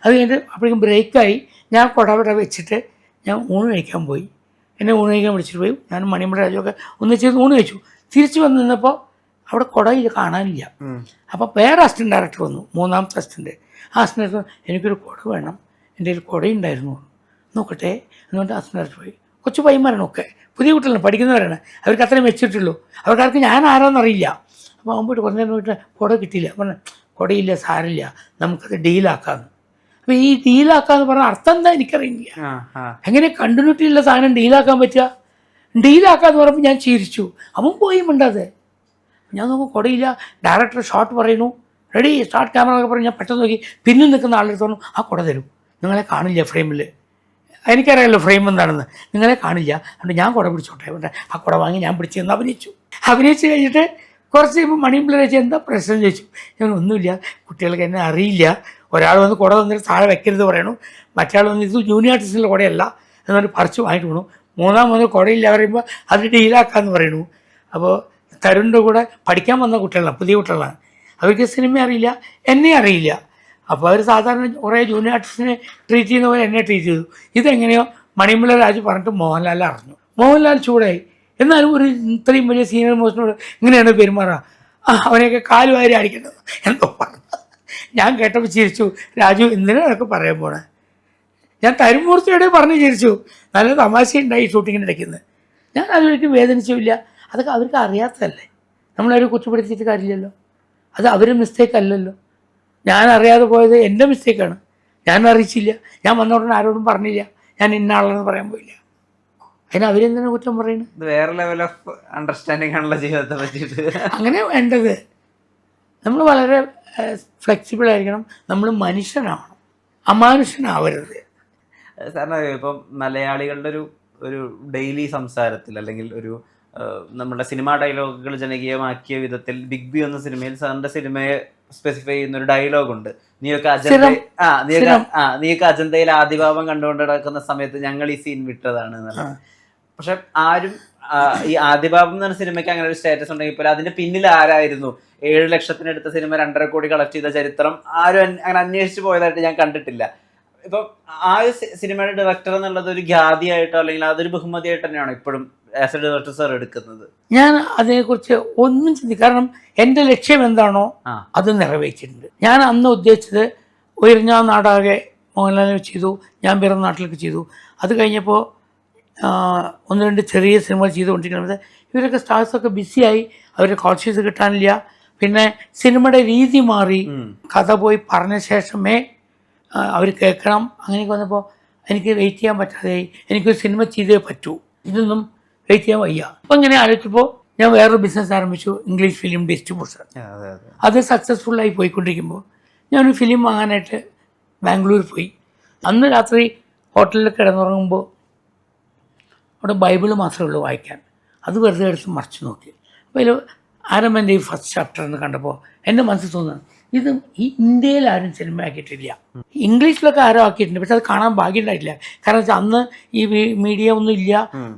അത് കഴിഞ്ഞിട്ട് അപ്പോഴേക്കും ബ്രേക്കായി. ഞാൻ കുട വെച്ചിട്ട് ഞാൻ ഊണ് കഴിക്കാൻ പോയി. എന്നെ ഊണ് കഴിക്കാൻ വിളിച്ചിട്ട് പോയി. ഞാൻ മണിയമ്പഴ രാജുവൊക്കെ ഒന്നിച്ച് ഊണ് കഴിച്ചു. തിരിച്ച് വന്ന് നിന്നപ്പോൾ അവിടെ കുട കാണാനില്ല. അപ്പോൾ വേറെ അസിസ്റ്റൻറ്റ് ഡയറക്ടർ വന്നു, മൂന്നാമത്തെ അസിസ്റ്റൻറ്റ്. ആ അസിസ്റ്റൻറ്റ് എനിക്കൊരു കുട വേണം, എൻ്റെ ഒരു കുടയുണ്ടായിരുന്നു, നോക്കട്ടെ എന്നുകൊണ്ട് അസിസ്റ്റൻറ്റ് ഡയറക്ടർ പോയി. കൊച്ചു പയ്യന്മാരാണ് ഒക്കെ, പുതിയ കുട്ടികളാണ്, പഠിക്കുന്നവരാണ്. അവർക്ക് അത്രയും വെച്ചിട്ടുള്ളൂ. അവർക്കാർക്ക് ഞാൻ ആരാന്നറിയില്ല. അപ്പോൾ അവൻ പോയിട്ട് കുറഞ്ഞ നോക്കിയിട്ട് കുട കിട്ടിയില്ല. പറഞ്ഞു കുടയില്ല, സാരില്ല, നമുക്കത് ഡീലാക്കാമെന്ന്. അപ്പോൾ ഈ ഡീലാക്കാന്ന് പറഞ്ഞാൽ അർത്ഥം എന്താ എനിക്കറിയില്ല. എങ്ങനെ കണ്ടിന്യൂറ്റി ഉള്ള സാധനം ഡീലാക്കാൻ പറ്റുക? ഡീലാക്കാന്ന് പറയുമ്പോൾ ഞാൻ ചിരിച്ചു. അവൻ പോയി മിണ്ടാതെ. ഞാൻ നോക്കുമ്പോൾ കുടയില്ല. ഡയറക്ടർ ഷോട്ട് പറയുന്നു, റെഡി സ്റ്റാർട്ട് ക്യാമറ എന്നൊക്കെ പറഞ്ഞു. ഞാൻ പെട്ടെന്ന് നോക്കി, പിന്നിൽ നിൽക്കുന്ന ആളുടെ തോന്നുന്നു ആ കുട തരും, നിങ്ങളെ കാണില്ല ഫ്രെയിമിൽ. എനിക്കറിയാമല്ലോ ഫ്രെയിം എന്താണെന്ന്. നിങ്ങളെ കാണില്ല, അതുകൊണ്ട് ഞാൻ കുട പിടിച്ചോട്ടെ. എന്നിട്ട് ആ കുട വാങ്ങി ഞാൻ പിടിച്ച് നിന്ന് അഭിനയിച്ച് കഴിഞ്ഞിട്ട് കുറച്ച് കഴിയുമ്പോൾ മണിയമ്പിള്ള വെച്ച് എന്താ പ്രശ്നം ചോദിച്ചു. ഞാൻ ഒന്നുമില്ല, കുട്ടികൾക്ക് എന്നെ അറിയില്ല, ഒരാൾ വന്ന് കുട തന്നിട്ട് താഴെ വെക്കരുത് പറയണു, മറ്റേ വന്ന് ഇത് ജൂനിയർ ആർട്ടിസ്റ്റിൻ്റെ കുടയല്ല എന്നിട്ട് പറിച്ച് വാങ്ങിട്ട് വീണു. മൂന്നാം വന്ന് കുടയില്ല പറയുമ്പോൾ അത് ഡീലാക്കാമെന്ന് പറയണു. അപ്പോൾ തരുണിൻ്റെ കൂടെ പഠിക്കാൻ വന്ന കുട്ടികളാണ്, പുതിയ കുട്ടികളാണ്. അവർക്ക് സിനിമ അറിയില്ല, എന്നെ അറിയില്ല. അപ്പോൾ അവർ സാധാരണ കുറേ ജൂനിയർ ആർട്ടിസ്റ്റിനെ ട്രീറ്റ് ചെയ്യുന്ന പോലെ എന്നെ ട്രീറ്റ് ചെയ്തു. ഇതെങ്ങനെയോ മണിയമ്പിള്ള രാജു പറഞ്ഞിട്ട് മോഹൻലാൽ അറിഞ്ഞു. മോഹൻലാൽ ചൂടായി. എന്നാലും ഒരു ഇത്രയും വലിയ സീനിയർ മോസ്റ്റിനോട് ഇങ്ങനെയാണ് പെരുമാറുക, അവനെയൊക്കെ കാല് വാരി അടിക്കേണ്ടത് എന്തോ പറഞ്ഞു. ഞാൻ കേട്ടപ്പോൾ ചിരിച്ചു. രാജു എന്തിനാണൊക്കെ പറയാൻ പോണേ? ഞാൻ തരുമൂർത്തിയോടെ പറഞ്ഞ് ചിരിച്ചു. നല്ല തമാശയുണ്ടായി ഷൂട്ടിങ്ങിൻ്റെ ഇടയ്ക്കുന്നത്. ഞാൻ അതൊരിക്കലും വേദനിച്ചില്ല. അതൊക്കെ അവർക്ക് അറിയാത്തതല്ലേ, നമ്മളവരെ കുറ്റപ്പെടുത്തിയിട്ട് കാര്യമില്ലല്ലോ. അത് അവരുടെ മിസ്റ്റേക്ക് അല്ലല്ലോ. ഞാൻ അറിയാതെ പോയത് എൻ്റെ മിസ്റ്റേക്കാണ്. ഞാൻ അറിയിച്ചില്ല, ഞാൻ വന്ന ഉടനെ ആരോടും പറഞ്ഞില്ല, ഞാൻ ഇന്ന ആളെന്ന് പറയാൻ പോയില്ല. അതിന് അവരെന്തിനാണ് കുറ്റം പറയുന്നത്? വേറെ ലെവൽ ഓഫ് അണ്ടർസ്റ്റാൻഡിങ് ആണല്ലോ ജീവിതത്തെ പറ്റിയിട്ട്. അങ്ങനെ വേണ്ടത്. നമ്മൾ വളരെ ഫ്ലെക്സിബിൾ ആയിരിക്കണം, നമ്മൾ മനുഷ്യനാവണം, അമാനുഷ്യനാവരുത്. സാറിന് ഇപ്പം മലയാളികളുടെ ഒരു ഡെയിലി സംസാരത്തിൽ അല്ലെങ്കിൽ ഒരു നമ്മുടെ സിനിമാ ഡയലോഗുകൾ ജനകീയമാക്കിയ വിധത്തിൽ ബിഗ് ബി എന്ന സിനിമയിൽ സാറിന്റെ സിനിമയെ സ്പെസിഫൈ ചെയ്യുന്ന ഒരു ഡയലോഗുണ്ട്. നീയൊക്കെ അജന്തയിൽ ആദിഭാവം കണ്ടുകൊണ്ട് നടക്കുന്ന സമയത്ത് ഞങ്ങൾ ഈ സീൻ വിട്ടതാണ് എന്നുള്ളത്. പക്ഷെ ആരും ഈ ആദിഭാവം എന്ന് പറഞ്ഞ സിനിമയ്ക്ക് അങ്ങനെ ഒരു സ്റ്റാറ്റസ് ഉണ്ടെങ്കിൽ പോലും അതിന്റെ പിന്നിൽ ആരായിരുന്നു 7 ലക്ഷത്തിനെടുത്ത സിനിമ 2.5 കോടി കളക്ട് ചെയ്ത ചരിത്രം ആരും അങ്ങനെ അന്വേഷിച്ച് പോയതായിട്ട് ഞാൻ കണ്ടിട്ടില്ല. ഇപ്പം ആ ഒരു സിനിമയുടെ ഡയറക്ടർ എന്നുള്ളത് ഒരു ഖ്യാതിയായിട്ടോ അല്ലെങ്കിൽ അതൊരു ബഹുമതിയായിട്ട് തന്നെയാണ് ഇപ്പോഴും ആസ് എ ഡയറക്ടർ സാർ എടുക്കുന്നത്. ഞാൻ അതിനെക്കുറിച്ച് ഒന്നും ചിന്തിക്കും. കാരണം എൻ്റെ ലക്ഷ്യം എന്താണോ അത് നിറവേറ്റിയിട്ടുണ്ട്. ഞാൻ അന്ന് ഉദ്ദേശിച്ചത് ഉയർന്ന നാടാകെ മോഹൻലാലിനെ ചെയ്തു, ഞാൻ പിറന്ന നാട്ടിലേക്ക് ചെയ്തു. അത് കഴിഞ്ഞപ്പോൾ 1-2 ചെറിയ സിനിമകൾ ചെയ്തുകൊണ്ടിരിക്കുന്നത്. ഇവരൊക്കെ സ്റ്റാർസൊക്കെ ബിസിയായി, അവരുടെ കോൾഷീസ് കിട്ടാനില്ല. പിന്നെ സിനിമയുടെ രീതി മാറി, കഥ പോയി പറഞ്ഞ ശേഷമേ അവർ കേൾക്കണം. അങ്ങനെയൊക്കെ വന്നപ്പോൾ എനിക്ക് വെയിറ്റ് ചെയ്യാൻ പറ്റാതെ എനിക്കൊരു സിനിമ ചെയ്തേ പറ്റൂ, ഇതൊന്നും വെയിറ്റ് ചെയ്യാൻ വയ്യ. അപ്പം ഇങ്ങനെ ആലോചിച്ചപ്പോൾ ഞാൻ വേറൊരു ബിസിനസ് ആരംഭിച്ചു, ഇംഗ്ലീഷ് ഫിലിം ഡിസ്ട്രിബ്യൂഷൻ. അത് സക്സസ്ഫുള്ളായി പോയിക്കൊണ്ടിരിക്കുമ്പോൾ ഞാനൊരു ഫിലിം വാങ്ങാനായിട്ട് ബാംഗ്ലൂർ പോയി. അന്ന് രാത്രി ഹോട്ടലിൽ കിടന്നുറങ്ങുമ്പോൾ അവിടെ ബൈബിള് മാത്രമേ ഉള്ളൂ വായിക്കാൻ. അത് വെറുതെ എടുത്ത് മറിച്ച് നോക്കി. അപ്പോൾ അതിൽ ആരംഭൻ്റെ ഈ ഫസ്റ്റ് ചാപ്റ്റർ എന്ന് കണ്ടപ്പോൾ എൻ്റെ മനസ്സിൽ തോന്നുന്നത് ഇത് ഈ ഇന്ത്യയിൽ ആരും സിനിമ ആക്കിയിട്ടില്ല. ഇംഗ്ലീഷിലൊക്കെ ആരോ ആക്കിയിട്ടുണ്ട്, പക്ഷെ അത് കാണാൻ ഭാഗ്യം ഉണ്ടായിട്ടില്ല. കാരണം വെച്ചാൽ അന്ന് ഈ മീഡിയ ഒന്നും ഇല്ല,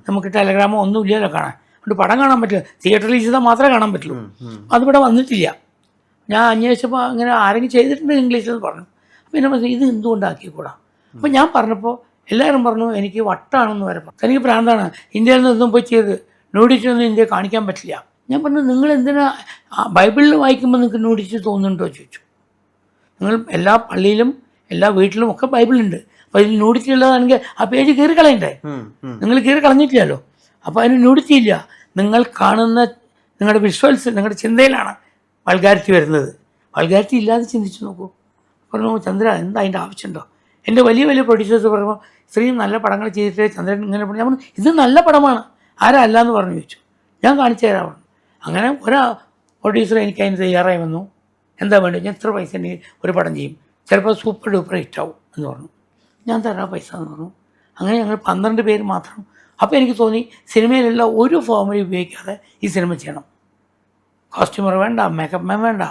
നമുക്ക് ടെലഗ്രാമോ ഒന്നും ഇല്ലല്ലോ കാണാൻ. അതുകൊണ്ട് പടം കാണാൻ പറ്റില്ല, തിയേറ്ററിൽ ചെയ്താൽ മാത്രമേ കാണാൻ പറ്റുള്ളൂ. അതിവിടെ വന്നിട്ടില്ല. ഞാൻ അന്വേഷിച്ചപ്പോൾ അങ്ങനെ ആരെങ്കിലും ചെയ്തിട്ടുണ്ട് ഇംഗ്ലീഷിലെന്ന് പറഞ്ഞു. അപ്പോൾ എന്നെ മനസ്സിൽ ഇത് എന്തുകൊണ്ടാക്കിക്കൂടാ. അപ്പോൾ ഞാൻ പറഞ്ഞപ്പോൾ എല്ലാവരും പറഞ്ഞു എനിക്ക് വട്ടാണെന്ന് വരെ പറഞ്ഞു, എനിക്ക് ഭ്രാന്താണ്, ഇന്ത്യയിൽ നിന്നും പോയി ചെയ്ത് ന്യൂഡിറ്റി ഒന്നും ഇന്ത്യയെ കാണിക്കാൻ പറ്റില്ല. ഞാൻ പറഞ്ഞു നിങ്ങൾ എന്തിനാ ബൈബിളിൽ വായിക്കുമ്പോൾ നിങ്ങൾക്ക് ന്യൂഡിറ്റി തോന്നുന്നുണ്ടോ ചോദിച്ചു. നിങ്ങൾ എല്ലാ പള്ളിയിലും എല്ലാ വീട്ടിലും ഒക്കെ ബൈബിളുണ്ട്, അപ്പോൾ അതിൽ ന്യൂഡിറ്റി ഉള്ളതാണെങ്കിൽ ആ പേജ് കീറി കളയണ്ടേ? നിങ്ങൾ കീറി കളഞ്ഞിട്ടില്ലല്ലോ, അപ്പോൾ അതിന് ന്യൂഡിറ്റി ഇല്ല. നിങ്ങൾ കാണുന്ന നിങ്ങളുടെ വിഷ്വൽസ്, നിങ്ങളുടെ ചിന്തയിലാണ് വൾഗാരിറ്റി വരുന്നത്. വൾഗാരിറ്റി ഇല്ലാതെ ചിന്തിച്ച് നോക്കൂ. പറഞ്ഞു ചന്ദ്ര എന്താ അതിൻ്റെ ആവശ്യമുണ്ടോ? എൻ്റെ വലിയ വലിയ പ്രൊഡ്യൂസേഴ്സ് പറയുമ്പോൾ ഇത്രയും നല്ല പടങ്ങൾ ചെയ്തിട്ട് ചന്ദ്രൻ ഇങ്ങനെ പറഞ്ഞു. ഞാൻ പറഞ്ഞു ഇത് നല്ല പടമാണ്, ആരാ അല്ല എന്ന് പറഞ്ഞു ചോദിച്ചു. ഞാൻ കാണിച്ചു തരാം. അങ്ങനെ പ്രൊഡ്യൂസർ എനിക്ക് അതിന് തയ്യാറായി വന്നു. എന്താ വേണ്ടത്, ഞാൻ ഇത്ര പൈസ ഉണ്ടെങ്കിൽ ഒരു പടം ചെയ്യും, ചിലപ്പോൾ സൂപ്പർ ഡൂപ്പർ ഹിറ്റാവും എന്ന് പറഞ്ഞു. ഞാൻ തരാം പൈസ എന്ന് പറഞ്ഞു. അങ്ങനെ ഞങ്ങൾ 12 പേര് മാത്രം. അപ്പോൾ എനിക്ക് തോന്നി സിനിമയിലുള്ള ഒരു ഫോർമുല ഉപയോഗിക്കാതെ ഈ സിനിമ ചെയ്യണം. കോസ്റ്റ്യൂമർ വേണ്ട, മേക്കപ്പ് മാൻ വേണ്ട,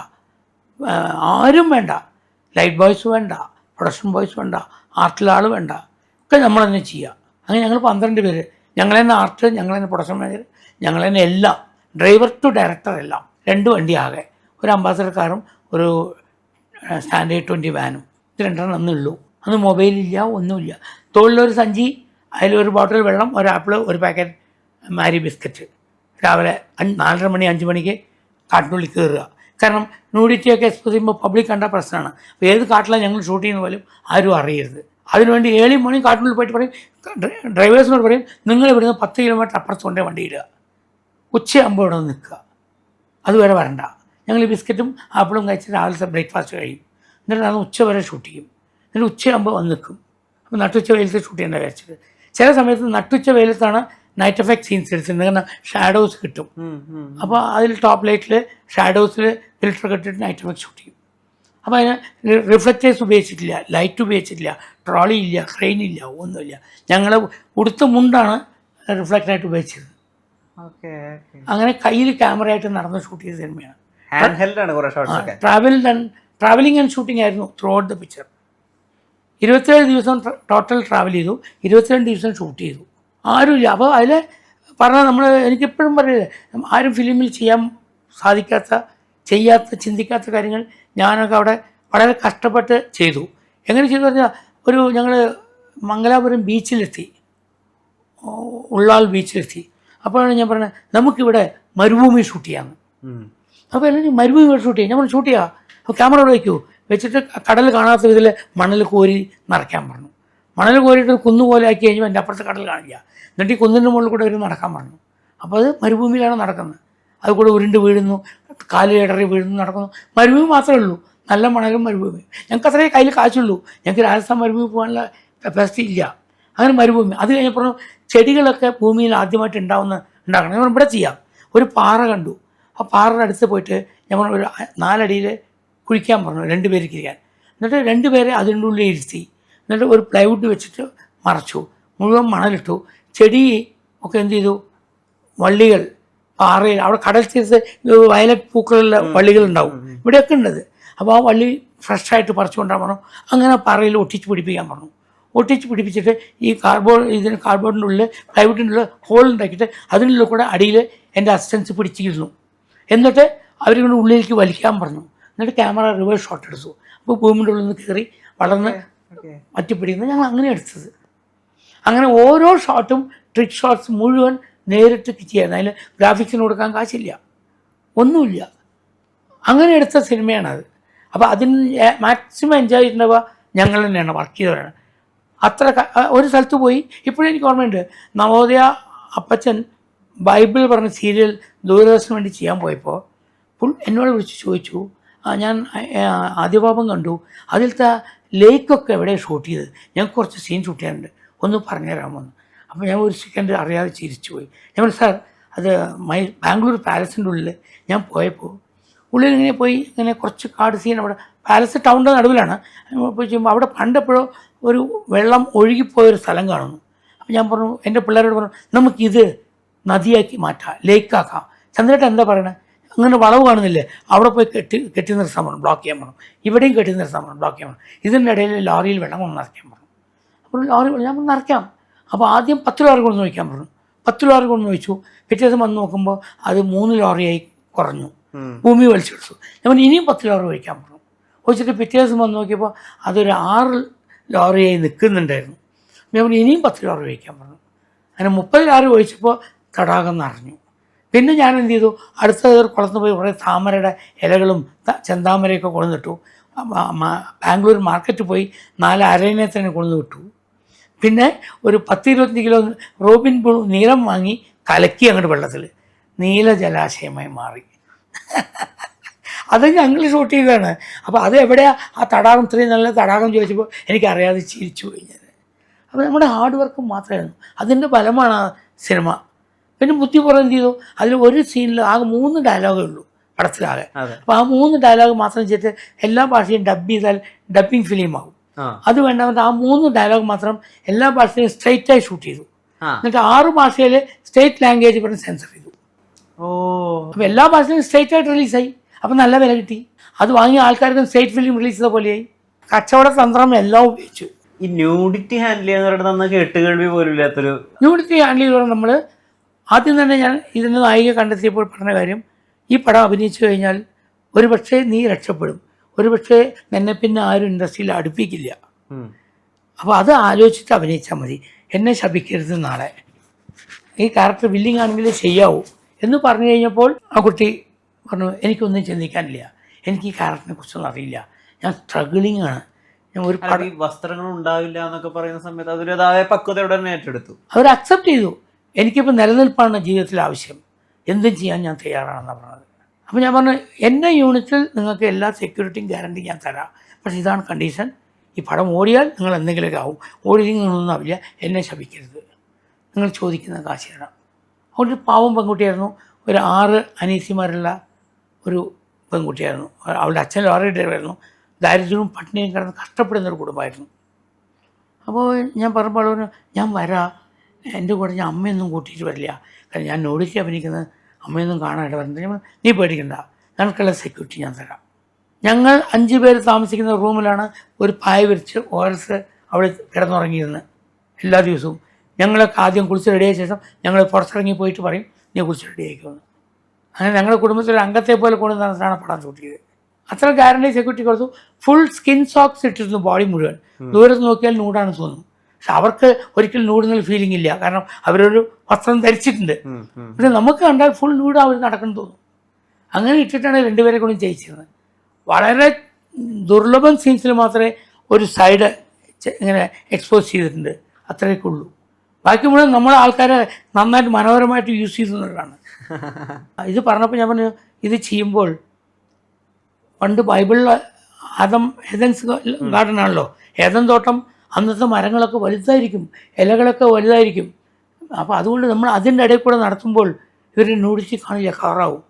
ആരും വേണ്ട, ലൈറ്റ് ബോയ്സ് വേണ്ട, പ്രൊഡക്ഷൻ ബോയ്സ് വേണ്ട, ആർട്ടിലെ ആൾ വേണ്ട, ഒക്കെ നമ്മൾ തന്നെ ചെയ്യുക. അങ്ങനെ ഞങ്ങൾ 12 പേര്, ഞങ്ങൾ തന്നെ ആർട്ട്, ഞങ്ങൾ തന്നെ പ്രൊഡക്ഷൻ മാനേജർ, ഞങ്ങൾ തന്നെ എല്ലാം, ഡ്രൈവർ ടു ഡയറക്ടർ എല്ലാം. 2 വണ്ടി ആകെ, ഒരു അംബാസഡർ കാറും ഒരു സ്റ്റാൻഡേർഡ് 20 വാനും. ഇത് 2 അന്നുള്ളൂ. അന്ന് മൊബൈലില്ല, ഒന്നുമില്ല. തോളിലൊരു സഞ്ചി, അതിലൊരു ബോട്ടിൽ വെള്ളം, ഒരു ആപ്പിൾ, ഒരു പാക്കറ്റ് മാരി ബിസ്ക്കറ്റ്. രാവിലെ 4:30 മണി 5 മണിക്ക് കാട്ടിനുള്ളിൽ കയറുക. കാരണം ന്യൂഡിറ്റിയൊക്കെ എക്സ്പോസ് ചെയ്യുമ്പോൾ പബ്ലിക് കണ്ട പ്രശ്നമാണ്. അപ്പോൾ ഏത് കാട്ടിലാണ് ഞങ്ങൾ ഷൂട്ട് ചെയ്യുന്ന പോലും ആരും അറിയരുത്. അതിനുവേണ്ടി ഏർലി മോർണിംഗ് കാട്ടിനുള്ളിൽ പോയിട്ട് പറയും, ഡ്രൈവേഴ്സിനോട് പറയും, നിങ്ങൾ ഇവിടുന്ന് 10 കിലോമീറ്റർ അപ്പുറത്ത് കൊണ്ടേ വണ്ടി ഇടുക, ഉച്ചയാകുമ്പോൾ ഇവിടെ നിന്ന് നിൽക്കുക, അതുവരെ വരണ്ട. ഞങ്ങൾ ഈ ബിസ്ക്കറ്റും ആപ്പിളും കഴിച്ച് രാവിലത്തെ ബ്രേക്ക്ഫാസ്റ്റ് കഴിയും. എന്നിട്ട് ഞാൻ ഉച്ച വരെ ഷൂട്ട് ചെയ്യും. എന്നിട്ട് ഉച്ചയാകുമ്പോൾ വന്ന് നിൽക്കും. അപ്പോൾ നട്ടുച്ച വെയിലത്ത് ഷൂട്ട് ചെയ്യേണ്ട വിചാരിച്ചത്. ചില സമയത്ത് നട്ടുച്ച വെയിലത്താണ് നൈറ്റ് എഫക്ട് സീൻസ് എടുത്തിട്ടുണ്ട്. കാരണം ഷാഡോസ് കിട്ടും. അപ്പോൾ അതിൽ ടോപ്പ് ലൈറ്റിൽ ഷാഡോസിൽ ഫിൽറ്റർ കെട്ടിട്ട് നൈറ്റ് എഫക്ട് ഷൂട്ട് ചെയ്യും. അപ്പോൾ അതിന് റിഫ്ലക്റ്റേഴ്സ് ഉപയോഗിച്ചിട്ടില്ല, ലൈറ്റ് ഉപയോഗിച്ചിട്ടില്ല, ട്രോളി ഇല്ല, ക്രെയിൻ ഇല്ല, ഒന്നുമില്ല. ഞങ്ങൾ ഉടുത്ത മുണ്ടാണ് റിഫ്ലക്റ്റായിട്ട് ഉപയോഗിച്ചത്. അങ്ങനെ കയ്യിൽ ക്യാമറയായിട്ട് നടന്ന് ഷൂട്ട് ചെയ്ത സിനിമയാണ്. ട്രാവലിംഗ് ആൻഡ് ഷൂട്ടിംഗ് ആയിരുന്നു ത്രൂ ഔട്ട് ദ പിക്ചർ. 27 ദിവസം ടോട്ടൽ ട്രാവൽ ചെയ്തു, 22 ദിവസം ഷൂട്ട് ചെയ്തു. ആരുമില്ല. അപ്പോൾ അതിൽ പറഞ്ഞാൽ നമ്മൾ, എനിക്കെപ്പോഴും പറയില്ലേ, ആരും ഫിലിമിൽ ചെയ്യാത്ത ചിന്തിക്കാത്ത കാര്യങ്ങൾ ഞാനൊക്കെ അവിടെ വളരെ കഷ്ടപ്പെട്ട് ചെയ്തു. എങ്ങനെ ചെയ്തു പറഞ്ഞാൽ, ഞങ്ങൾ മംഗലാപുരം ബീച്ചിലെത്തി, ഉള്ളാൾ ബീച്ചിലെത്തി. അപ്പോഴാണ് ഞാൻ പറഞ്ഞത്, നമുക്കിവിടെ മരുഭൂമി ഷൂട്ട് ചെയ്യാമെന്ന്. അപ്പോൾ അല്ലെങ്കിൽ മരുഭൂമി ഷൂട്ട് ചെയ്യാം. നമ്മൾ ഷൂട്ട് ചെയ്യാം. അപ്പോൾ ക്യാമറ അവിടെ വയ്ക്കൂ, വെച്ചിട്ട് കടൽ കാണാത്ത വിധത്തിൽ മണൽ കോരി നിറയ്ക്കാൻ പറഞ്ഞു. മണൽ കോരിയിട്ട് കുന്നുപോലെ ആക്കി കഴിഞ്ഞാൽ എൻ്റെ അപ്പുറത്തെ കടൽ കാണില്ല. എന്നിട്ട് ഈ കുന്നിൻ്റെ മുകളിൽ കൂടെ ഒരു നടക്കാൻ പറഞ്ഞു. അപ്പോൾ അത് മരുഭൂമിയിലാണ് നടക്കുന്നത്. അത് കൂടെ ഉരുണ്ട് വീഴുന്നു, കാല് ഇടറി വീഴുന്നു, നടക്കുന്നു. മരുഭൂമി മാത്രമേ ഉള്ളൂ, നല്ല മണലും മരുഭൂമി. ഞങ്ങൾക്ക് അത്രേ കയ്യിൽ കാശുള്ളൂ. ഞങ്ങൾക്ക് രാജസ്ഥാൻ മരുഭൂമി പോകാനുള്ള കപ്പാസിറ്റി ഇല്ല. അങ്ങനെ മരുഭൂമി. അത് കഴിഞ്ഞപ്പോൾ ചെടികളൊക്കെ ഭൂമിയിൽ ആദ്യമായിട്ട് ഉണ്ടാക്കണം. നമ്മൾ ഇവിടെ ചെയ്യാം. ഒരു പാറ കണ്ടു. ആ പാറയുടെ അടുത്ത് പോയിട്ട് നമ്മൾ ഒരു 4 അടിയിൽ കുഴിക്കാൻ പറഞ്ഞു, 2 പേർക്ക് ഇരിക്കാൻ. എന്നിട്ട് 2 പേരെ അതിൻ്റെ ഉള്ളിൽ ഇരുത്തി. എന്നിട്ട് ഒരു പ്ലൈവുഡ് വെച്ചിട്ട് മറച്ചു, മുഴുവൻ മണലിട്ടു. ചെടി ഒക്കെ എന്ത് ചെയ്തു, വള്ളികൾ പാറയിൽ, അവിടെ കടൽ തീരത്ത് വയലറ്റ് പൂക്കളുള്ള വള്ളികളുണ്ടാവും, ഇവിടെയൊക്കെ ഉണ്ടത്. അപ്പോൾ ആ വള്ളി ഫ്രഷായിട്ട് പറിച്ചുകൊണ്ടാൻ പറഞ്ഞു. അങ്ങനെ പാറയിൽ ഒട്ടിച്ച് പിടിപ്പിക്കാൻ പറഞ്ഞു. ഒട്ടിച്ച് പിടിപ്പിച്ചിട്ട് ഈ കാർഡ്ബോർഡിൻ്റെ ഉള്ളിൽ പ്ലൈവുഡിൻ്റെ ഉള്ളിൽ ഹോൾ ഉണ്ടാക്കിയിട്ട് അതിനുള്ളിൽ കൂടെ അടിയിൽ എൻ്റെ അസിസ്റ്റൻസ് പിടിച്ചിരുന്നു. എന്നിട്ട് അവരിങ്ങനെ ഉള്ളിലേക്ക് വലിക്കാൻ പറഞ്ഞു. എന്നിട്ട് ക്യാമറ റിവേഴ്സ് ഷോട്ട് എടുത്തു. അപ്പോൾ ഭൂമിൻ്റെ ഉള്ളിൽ നിന്ന് കയറി വളർന്ന് മറ്റിപ്പിടിക്കുന്നത് ഞങ്ങൾ അങ്ങനെ എടുത്തത്. അങ്ങനെ ഓരോ ഷോട്ടും ട്രിക്ക് ഷോട്ട്സ് മുഴുവൻ നേരിട്ട് ചെയ്യായിരുന്നു. അതിൽ ഗ്രാഫിക്സിന് കൊടുക്കാൻ കാശില്ല, ഒന്നുമില്ല. അങ്ങനെ എടുത്ത സിനിമയാണത്. അപ്പോൾ അതിന് മാക്സിമം എൻജോയ് ചെയ്യുന്നവ ഞങ്ങൾ തന്നെയാണ്, വർക്ക് ചെയ്തവരാണ്. അത്ര ഒരു സ്ഥലത്ത് പോയി, ഇപ്പോഴും എനിക്ക് ഓർമ്മയുണ്ട്, നവോദയ അപ്പച്ചൻ ബൈബിൾ പറഞ്ഞ സീരിയൽ ദൂരദർശന് വേണ്ടി ചെയ്യാൻ പോയപ്പോൾ എന്നോട് വിളിച്ച് ചോദിച്ചു, ഞാൻ ആദ്യപാപം കണ്ടു, അതിലത്തെ ലേക്കൊക്കെ എവിടെ ഷൂട്ട് ചെയ്തത്, ഞങ്ങൾക്ക് കുറച്ച് സീൻ ഷൂട്ട് ചെയ്യാനുണ്ട്, ഒന്ന് പറഞ്ഞുതരാമോ എന്ന്. അപ്പോൾ ഞാൻ ഒരു സെക്കൻഡ് അറിയാതെ ചിരിച്ചു പോയി. ഞാൻ പറഞ്ഞു, സാർ അത് ബാംഗ്ലൂർ പാലസിൻ്റെ ഉള്ളിൽ ഞാൻ പോയപ്പോൾ ഉള്ളിൽ ഇങ്ങനെ പോയി, ഇങ്ങനെ കുറച്ച് കാട് സീൻ, അവിടെ പാലസ് ടൗണിൻ്റെ നടുവിലാണ്. പോയി ചെയ്യുമ്പോൾ അവിടെ പണ്ടെപ്പോഴോ ഒരു വെള്ളം ഒഴുകിപ്പോയൊരു സ്ഥലം കാണുന്നു. അപ്പോൾ ഞാൻ പറഞ്ഞു, എൻ്റെ പിള്ളേരോട് പറഞ്ഞു, നമുക്കിത് നദിയാക്കി മാറ്റാം, ലേക്കാക്കാം. ചന്ദ്രേട്ടൻ എന്താ പറയണത്, അങ്ങനെ വളവ് കാണുന്നില്ലേ, അവിടെ പോയി കെട്ടി നിർത്താൻ പറഞ്ഞു, ബ്ലോക്ക് ചെയ്യാൻ പറഞ്ഞു. ഇവിടെയും കെട്ടി നിർത്താൻ പറഞ്ഞു, ബ്ലോക്ക് ചെയ്യാൻ പറഞ്ഞു. ഇതിൻ്റെ ഇടയിൽ ലോറിയിൽ വെള്ളം കൊണ്ട് നിറയ്ക്കാൻ പറഞ്ഞു. അപ്പോൾ ലോറി ഞാൻ നിറയ്ക്കാം. അപ്പോൾ ആദ്യം 10 ലോറി കൊണ്ട് വയ്ക്കാൻ പറഞ്ഞു. 10 ലോറി കൊണ്ട് വെച്ചു. പിറ്റേ ദിവസം വന്ന് നോക്കുമ്പോൾ അത് 3 ലോറിയായി കുറഞ്ഞു, ഭൂമി വലിച്ചെടുത്തു. ഞാൻ ഇനിയും 10 ലോറി ഒഴിക്കാൻ പറഞ്ഞു. ഒഴിച്ചിട്ട് പിറ്റേ ദിവസം വന്ന് നോക്കിയപ്പോൾ അതൊരു 6 ലോറിയായി നിൽക്കുന്നുണ്ടായിരുന്നു. ഞാൻ ഇനിയും 10 ലോറി ഒഴിക്കാൻ പറഞ്ഞു. അങ്ങനെ 30 ലോറി ഒഴിച്ചപ്പോൾ തടാകം നിറഞ്ഞു. പിന്നെ ഞാൻ എന്ത് ചെയ്തു, അടുത്ത കുളത്ത് പോയി കുറേ താമരയുടെ ഇലകളും ചെന്താമരയൊക്കെ കൊണ്ടുവന്നിട്ടു. ബാംഗ്ലൂർ മാർക്കറ്റ് പോയി 4 അരയിനെ തന്നെ കൊണ്ടു വിട്ടു. പിന്നെ ഒരു 10-25 കിലോ റോബിൻ ബ്ലൂ നീലം വാങ്ങി കലക്കി അങ്ങോട്ട് വെള്ളത്തിൽ, നീല ജലാശയമായി മാറി. അത് ഞങ്ങൾ ഷൂട്ട് ചെയ്തതാണ്. അപ്പോൾ അത് എവിടെയാണ് ആ തടാകം, ഇത്രയും നല്ല തടാകം ചോദിച്ചപ്പോൾ എനിക്കറിയാതെ ചിരിച്ചു പോയി ഞാൻ. അപ്പോൾ നമ്മുടെ ഹാർഡ് വർക്ക് മാത്രമായിരുന്നു, അതിൻ്റെ ഫലമാണ് ആ സിനിമ. പിന്നെ ബുദ്ധിപൂർവ്വം എന്ത് ചെയ്തു, അതിൽ ഒരു സീനിൽ ആകെ 3 ഡയലോഗേ ഉള്ളൂ പടത്തിലാകെ. അപ്പോൾ ആ 3 ഡയലോഗ് മാത്രം ചെയ്തിട്ട് എല്ലാ ഭാഷയും ഡബ് ചെയ്താൽ ഡബിങ് ഫിലിമാകും. അത് വേണ്ടാവുന്ന ആ 3 ഡയലോഗ് മാത്രം എല്ലാ ഭാഷയിലും സ്ട്രെയിറ്റായി ഷൂട്ട് ചെയ്തു. എന്നിട്ട് 6 ഭാഷയിൽ സ്റ്റേറ്റ് ലാംഗ്വേജ് പറഞ്ഞ് സെൻസർ ചെയ്തു. അപ്പോൾ എല്ലാ ഭാഷയിലും സ്ട്രെയിറ്റായിട്ട് റിലീസായി. അപ്പം നല്ല വില കിട്ടി. അത് വാങ്ങിയ ആൾക്കാർക്കും സ്റ്റേറ്റ് ഫിലിം റിലീസ് ചെയ്ത പോലെയായി. കച്ചവട തന്ത്രം എല്ലാം ഉപയോഗിച്ചു. ഈ ന്യൂഡിറ്റി ഹാൻഡിൽ ചെയ്യുന്നവരുടെ കേട്ടുകേൾവി പോലും ഇല്ലാത്തൊരു ന്യൂഡിറ്റി ഹാൻഡിൽ ചെയ്യുമ്പോൾ നമ്മൾ ആദ്യം തന്നെ ഞാൻ ഇതിൻ്റെ നായിക കണ്ടെത്തിയപ്പോൾ പറഞ്ഞ കാര്യം, ഈ പടം അഭിനയിച്ചു കഴിഞ്ഞാൽ ഒരുപക്ഷെ നീ രക്ഷപ്പെടും, ഒരുപക്ഷെ നിന്നെ പിന്നെ ആരും ഇൻഡസ്ട്രിയിൽ അടുപ്പിക്കില്ല. അപ്പോൾ അത് ആലോചിച്ചിട്ട് അഭിനയിച്ചാൽ മതി, എന്നെ ശപിക്കരുത് നാളെ, ഈ ക്യാരക്ടർ വില്ലിങ് ആണെങ്കിലേ ചെയ്യാവൂ എന്ന് പറഞ്ഞു കഴിഞ്ഞപ്പോൾ ആ കുട്ടി പറഞ്ഞു എനിക്കൊന്നും ചിന്തിക്കാനില്ല, എനിക്ക് ഈ ക്യാരക്ടറിനെ കുറിച്ചൊന്നും അറിയില്ല, ഞാൻ സ്ട്രഗിളിങ് ആണ്, ഞാൻ ഒരു വസ്ത്രങ്ങൾ ഉണ്ടാവില്ല എന്നൊക്കെ പറയുന്ന സമയത്ത് അതിൻ്റെതായ പക്വതയോടെ തന്നെ ഏറ്റെടുത്തു. അവർ അക്സെപ്റ്റ് ചെയ്തു. എനിക്കിപ്പോൾ നിലനിൽപ്പാണ് ജീവിതത്തിൽ ആവശ്യം, എന്തും ചെയ്യാൻ ഞാൻ തയ്യാറാണെന്നാണ് പറഞ്ഞത്. അപ്പോൾ ഞാൻ പറഞ്ഞു എൻ്റെ യൂണിറ്റിൽ നിങ്ങൾക്ക് എല്ലാ സെക്യൂരിറ്റിയും ഗ്യാരണ്ടി ഞാൻ തരാം, പക്ഷേ ഇതാണ് കണ്ടീഷൻ, ഈ പടം ഓടിയാൽ നിങ്ങൾ എന്തെങ്കിലുമൊക്കെ ആവും, ഓടിയെങ്കിൽ നിങ്ങളൊന്നും ആവില്ല, എന്നെ ശപിക്കരുത്, നിങ്ങൾ ചോദിക്കുന്ന കാശ് തരാം. അവിടെ ഒരു പാവം പെൺകുട്ടിയായിരുന്നു, ഒരു 6 അനീസിമാരുള്ള ഒരു പെൺകുട്ടിയായിരുന്നു. അവളുടെ അച്ഛൻ ലോറി ഡ്രൈവറായിരുന്നു, ദാരിദ്ര്യവും പട്ടിണിയും കിടന്ന് കഷ്ടപ്പെടുന്നൊരു കുടുംബമായിരുന്നു. അപ്പോൾ ഞാൻ പറഞ്ഞപ്പോൾ അവൾ പറഞ്ഞു ഞാൻ വരാം, എൻ്റെ കൂടെ ഞാൻ അമ്മയൊന്നും കൂട്ടിയിട്ട് വരില്ല, കാരണം ഞാൻ നോടിച്ച് അഭിനയിക്കുന്നത് അമ്മയൊന്നും കാണാനായിട്ട് വരുന്നത്. നീ പേടിക്കണ്ട, നിനക്കുള്ള സെക്യൂരിറ്റി ഞാൻ തരാം. ഞങ്ങൾ 5 പേര് താമസിക്കുന്ന റൂമിലാണ് ഒരു പായ വിരിച്ച് ഓരസ് അവിടെ കിടന്നുറങ്ങിയിരുന്നത് എല്ലാ ദിവസവും. ഞങ്ങളൊക്കെ ആദ്യം കുളിച്ച് റെഡിയായ ശേഷം ഞങ്ങൾ പുറത്തിറങ്ങി പോയിട്ട് പറയും നീ കുളിച്ച് റെഡിയായിക്കുമെന്ന്. അങ്ങനെ ഞങ്ങളുടെ കുടുംബത്തിലെ അംഗത്തെ പോലെ കൊണ്ട് നടന്നിട്ടാണ് പടം ഷൂട്ട് ചെയ്തത്. അത്ര ഗ്യാരണ്ടി സെക്യൂരിറ്റി കൊടുത്തു. ഫുൾ സ്കിൻ സോക്സ് ഇട്ടിരുന്നു ബോഡി മുഴുവൻ, ദൂരത്ത് നോക്കിയാൽ നൂടാണ് തോന്നും, പക്ഷെ അവർക്ക് ഒരിക്കലും നൂടുന്ന ഫീലിംഗ് ഇല്ല, കാരണം അവരൊരു വസ്ത്രം ധരിച്ചിട്ടുണ്ട്. പക്ഷെ നമുക്ക് കണ്ടാൽ ഫുൾ നൂഡ് അവർ നടക്കണം തോന്നും. അങ്ങനെ ഇട്ടിട്ടാണ് 2 പേരെ കൊണ്ടും ജയിച്ചിരുന്നത്. വളരെ ദുർലഭം സീൻസിൽ മാത്രമേ ഒരു സൈഡ് ഇങ്ങനെ എക്സ്പോസ് ചെയ്തിട്ടുണ്ട്, അത്രയൊക്കെ ഉള്ളൂ. ബാക്കി മുഴുവൻ നമ്മളെ ആൾക്കാരെ നന്നായിട്ട് മനോഹരമായിട്ട് യൂസ് ചെയ്യുന്നതാണ്. ഇത് പറഞ്ഞപ്പോൾ ഞാൻ പറഞ്ഞു ഇത് ചെയ്യുമ്പോൾ പണ്ട് ബൈബിളിൽ ഹെദൻസ് ഗാർഡൻ ആണല്ലോ, ഏദൻ തോട്ടം, അന്നത്തെ മരങ്ങളൊക്കെ വലുതായിരിക്കും, ഇലകളൊക്കെ വലുതായിരിക്കും. അപ്പോൾ അതുകൊണ്ട് നമ്മൾ അതിൻ്റെ ഇടയിൽ കൂടെ നടത്തുമ്പോൾ ഇവർ നൂഡിറ്റി കാണില്ല, കവറാവും.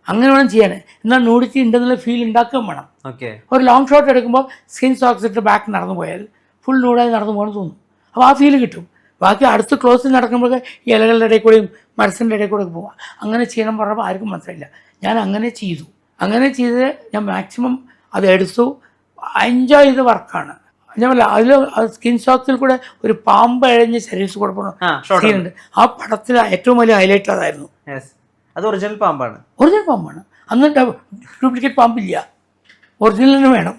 അങ്ങനെ വേണം ചെയ്യാൻ, എന്നാൽ നൂഡിറ്റി ഉണ്ടെന്നുള്ള ഫീൽ ഉണ്ടാക്കുകയും വേണം. ഒരു ലോങ് ഷോട്ട് എടുക്കുമ്പോൾ സ്കിൻ സോക്സ് ഇട്ട് ബാക്ക് നടന്നു പോയാൽ ഫുൾ നൂഡായി നടന്നു പോകണമെന്ന് തോന്നും, അപ്പോൾ ആ ഫീൽ കിട്ടും. ബാക്കി അടുത്ത് ക്ലോസിൽ നടക്കുമ്പോൾ ഈ ഇലകളുടെ ഇടയിൽ കൂടെയും മരത്തിൻ്റെ ഇടയിൽ കൂടെ പോവാം. അങ്ങനെ ചെയ്യണം പറഞ്ഞപ്പോൾ ആർക്കും മനസ്സിലായില്ല. ഞാൻ അങ്ങനെ ചെയ്തു. അങ്ങനെ ചെയ്ത് ഞാൻ മാക്സിമം അത് എടുത്തു, എൻജോയ് ചെയ്ത വർക്കാണ്. ഞാൻ പറഞ്ഞില്ല അതിൽ സ്കിൻ സോക്സിൽ കൂടെ ഒരു പാമ്പ് ഇഴഞ്ഞ് ശരീരത്തിൽ കൂടെ പോകുന്ന സീനുണ്ട്. ആ പടത്തിൽ ഏറ്റവും വലിയ ഹൈലൈറ്റ് അതായിരുന്നു. അത് ഒറിജിനൽ പാമ്പാണ്. ഒറിജിനൽ പാമ്പാണ്. അന്ന് ഡ്യൂപ്ലിക്കേറ്റ് പാമ്പില്ല, ഒറിജിനലിന് വേണം.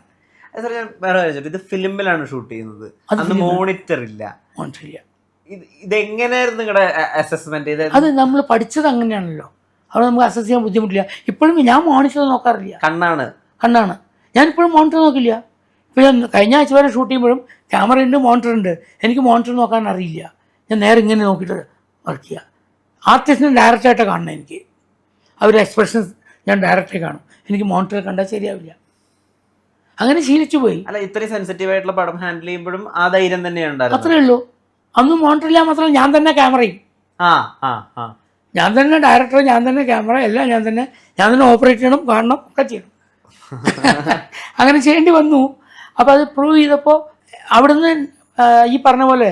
ഇത് ഫിലിമിലാണ് ഷൂട്ട് ചെയ്യുന്നത്, മോണിറ്റർ ഇല്ല. ഇതെങ്ങനെയായിരുന്നു നിങ്ങളുടെ അസസ്മെന്റ്? അത് നമ്മൾ പഠിച്ചത് അങ്ങനെയാണല്ലോ, അവിടെ നമുക്ക് അസസ് ചെയ്യാൻ ബുദ്ധിമുട്ടില്ല. ഇപ്പോഴും ഞാൻ മോണിറ്റർ നോക്കാറില്ല, കണ്ണാണ്. ഞാനിപ്പോഴും മോണിറ്റർ നോക്കില്ല. ഇപ്പോൾ ഞാൻ കഴിഞ്ഞ ആഴ്ച വരെ ഷൂട്ട് ചെയ്യുമ്പോഴും ക്യാമറ ഉണ്ട്, മോണിറ്റർ ഉണ്ട്, എനിക്ക് മോണിറ്റർ നോക്കാൻ അറിയില്ല. ഞാൻ നേരെ ഇങ്ങനെ നോക്കിയിട്ട് വർക്ക് ചെയ്യുക. ആർട്ടിസ്റ്റിനെ ഡയറക്റ്റായിട്ട് കാണണം എനിക്ക്, അവരുടെ എക്സ്പ്രഷൻസ് ഞാൻ ഡയറക്റ്റായി കാണും, എനിക്ക് മോണിറ്റർ കണ്ടാൽ ശരിയാവില്ല. അങ്ങനെ ശീലിച്ചു പോയി. അല്ല, ഇത്രയും സെൻസിറ്റീവ് ആയിട്ടുള്ള പടം ഹാൻഡിൽ ചെയ്യുമ്പോഴും ആ ധൈര്യം തന്നെയാണ്. അത്രേ ഉള്ളൂ. അന്ന് മോണിറ്റർ ഇല്ലാൻ മാത്രമല്ല, ഞാൻ തന്നെ ക്യാമറയും, ഞാൻ തന്നെ ഡയറക്ടർ, ഞാൻ തന്നെ ക്യാമറ, എല്ലാം ഞാൻ തന്നെ ഓപ്പറേറ്റ് ചെയ്യണം, കാണണം, ഒക്കെ ചെയ്യണം. അങ്ങനെ ചെയ്യേണ്ടി വന്നു. അപ്പോൾ അത് പ്രൂവ് ചെയ്തപ്പോൾ അവിടുന്ന് ഈ പറഞ്ഞ പോലെ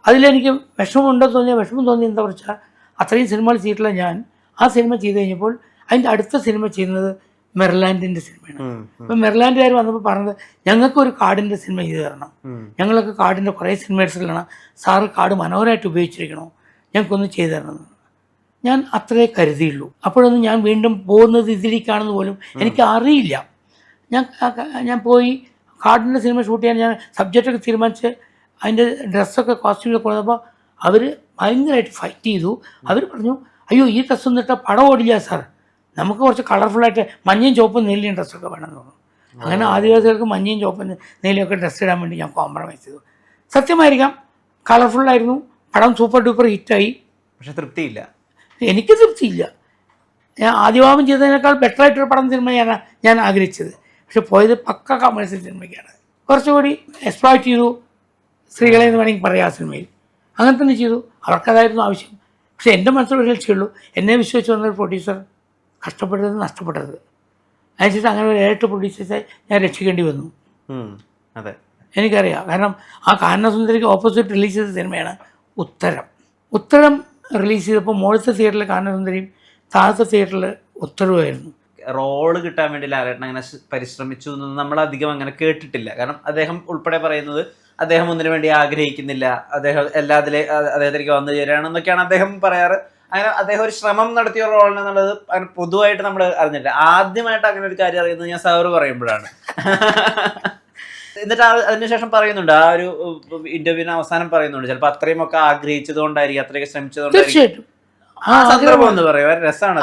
അതിലെനിക്ക് വിഷമം തോന്നി. എന്താ വെച്ചാൽ അത്രയും സിനിമകൾ ചെയ്തിട്ടുള്ള ഞാൻ ആ സിനിമ ചെയ്ത് കഴിഞ്ഞപ്പോൾ അതിൻ്റെ അടുത്ത സിനിമ ചെയ്യുന്നത് മെർലാൻഡിൻ്റെ സിനിമയാണ്. അപ്പം മെർലാൻഡുകാർ വന്നപ്പോൾ പറഞ്ഞത് ഞങ്ങൾക്കൊരു കാടിൻ്റെ സിനിമ ചെയ്ത് തരണം, ഞങ്ങളൊക്കെ കാടിൻ്റെ കുറേ സിനിമേഴ്സിലാണ്, സാറ് കാട് മനോഹരമായിട്ട് ഉപയോഗിച്ചിരിക്കണോ, ഞങ്ങൾക്കൊന്ന് ചെയ്തു തരണമെന്ന്. ഞാൻ അത്രേ കരുതിയുള്ളൂ. അപ്പോഴൊന്നും ഞാൻ വീണ്ടും പോകുന്നത് ഇതിലേക്കാണെന്ന് പോലും എനിക്ക് അറിയില്ല. ഞാൻ പോയി കാടിൻ്റെ സിനിമ ഷൂട്ട് ചെയ്യാൻ ഞാൻ സബ്ജക്റ്റൊക്കെ തീരുമാനിച്ച് അതിൻ്റെ ഡ്രസ്സൊക്കെ കോസ്റ്റ്യൂമൊക്കെ കൊണ്ടുവന്നപ്പോൾ അവർ ഭയങ്കരമായിട്ട് ഫൈറ്റ് ചെയ്തു. അവർ പറഞ്ഞു അയ്യോ ഈ ഡ്രസ്സൊന്നും ഇട്ടാൽ പടം ഓടില്ല സാർ, നമുക്ക് കുറച്ച് കളർഫുള്ളായിട്ട് മഞ്ഞയും ചുവപ്പും നീലയും ഡ്രസ്സൊക്കെ വേണമെന്ന് പറഞ്ഞു. അങ്ങനെ ആദിവാസികൾക്ക് മഞ്ഞയും ചുവപ്പും നീലയൊക്കെ ഡ്രസ്സ് ഇടാൻ വേണ്ടി ഞാൻ കോംപ്രമൈസ് ചെയ്തു. സത്യമായിരിക്കാം, കളർഫുള്ളായിരുന്നു, പടം സൂപ്പർ ഡൂപ്പർ ഹിറ്റായി. പക്ഷെ തൃപ്തിയില്ല, എനിക്ക് തൃപ്തിയില്ല. ഞാൻ ആദിവാസം ചെയ്തതിനേക്കാൾ ബെറ്ററായിട്ടൊരു പടം സിനിമ ഞാൻ ആഗ്രഹിച്ചത്. പക്ഷെ പോയത് പക്ക കമേഴ്സ്യൽ സിനിമയ്ക്കാണ്. കുറച്ചുകൂടി എക്സ്പ്ലോയിറ്റ് ചെയ്തു സ്ത്രീകളെ എന്ന് വേണമെങ്കിൽ പറയാം ആ സിനിമയിൽ. അങ്ങനെ തന്നെ ചെയ്തു, അവർക്കതായിരുന്നു ആവശ്യം. പക്ഷെ എൻ്റെ മനസ്സിലൊരു ലക്ഷ്യമുള്ളൂ, എന്നെ വിശ്വസിച്ച് വന്നൊരു പ്രൊഡ്യൂസർ കഷ്ടപ്പെട്ടത് നഷ്ടപ്പെട്ടത്. അതിനനുസരിച്ച് അങ്ങനെ ഒരു 7 പ്രൊഡ്യൂസേഴ്സെ ഞാൻ രക്ഷിക്കേണ്ടി വന്നു. അതെ, എനിക്കറിയാം. കാരണം ആ കാനനസുന്ദരിക്ക് ഓപ്പോസിറ്റ് റിലീസ് ചെയ്ത സിനിമയാണ് ഉത്തരം റിലീസ് ചെയ്തപ്പോൾ മുകളിലത്തെ തിയേറ്ററിൽ കാനനസുന്ദരിയും താഴത്തെ തിയേറ്ററിൽ ഉത്തരവായിരുന്നു. റോള് കിട്ടാൻ വേണ്ടി ലാലേട്ടൻ അങ്ങനെ പരിശ്രമിച്ചു എന്നൊന്നും നമ്മൾ അധികം അങ്ങനെ കേട്ടിട്ടില്ല. കാരണം അദ്ദേഹം ഉൾപ്പെടെ പറയുന്നത് അദ്ദേഹം ഒന്നിനു വേണ്ടി ആഗ്രഹിക്കുന്നില്ല, അദ്ദേഹം എല്ലാത്തിലേക്ക് വന്നു ചേരുകയാണെന്നൊക്കെയാണ് അദ്ദേഹം പറയാറ്. അങ്ങനെ അദ്ദേഹം ഒരു ശ്രമം നടത്തിയ റോൾ എന്നുള്ളത് അങ്ങനെ പൊതുവായിട്ട് നമ്മൾ അറിഞ്ഞില്ല. ആദ്യമായിട്ട് അങ്ങനെ ഒരു കാര്യം അറിയുന്നത് ഞാൻ സാറ് പറയുമ്പോഴാണ്. എന്നിട്ട് അതിനുശേഷം പറയുന്നുണ്ട്, ആ ഒരു ഇന്റർവ്യൂവിന് അവസാനം പറയുന്നുണ്ട്, ചിലപ്പോൾ അത്രയും ഒക്കെ ആഗ്രഹിച്ചത് കൊണ്ടായിരിക്കും, അത്രയൊക്കെ ശ്രമിച്ചതുകൊണ്ടായിരിക്കും. തീർച്ചയായിട്ടും ആ സന്ദർഭം എന്ന് പറയുക രസമാണ്.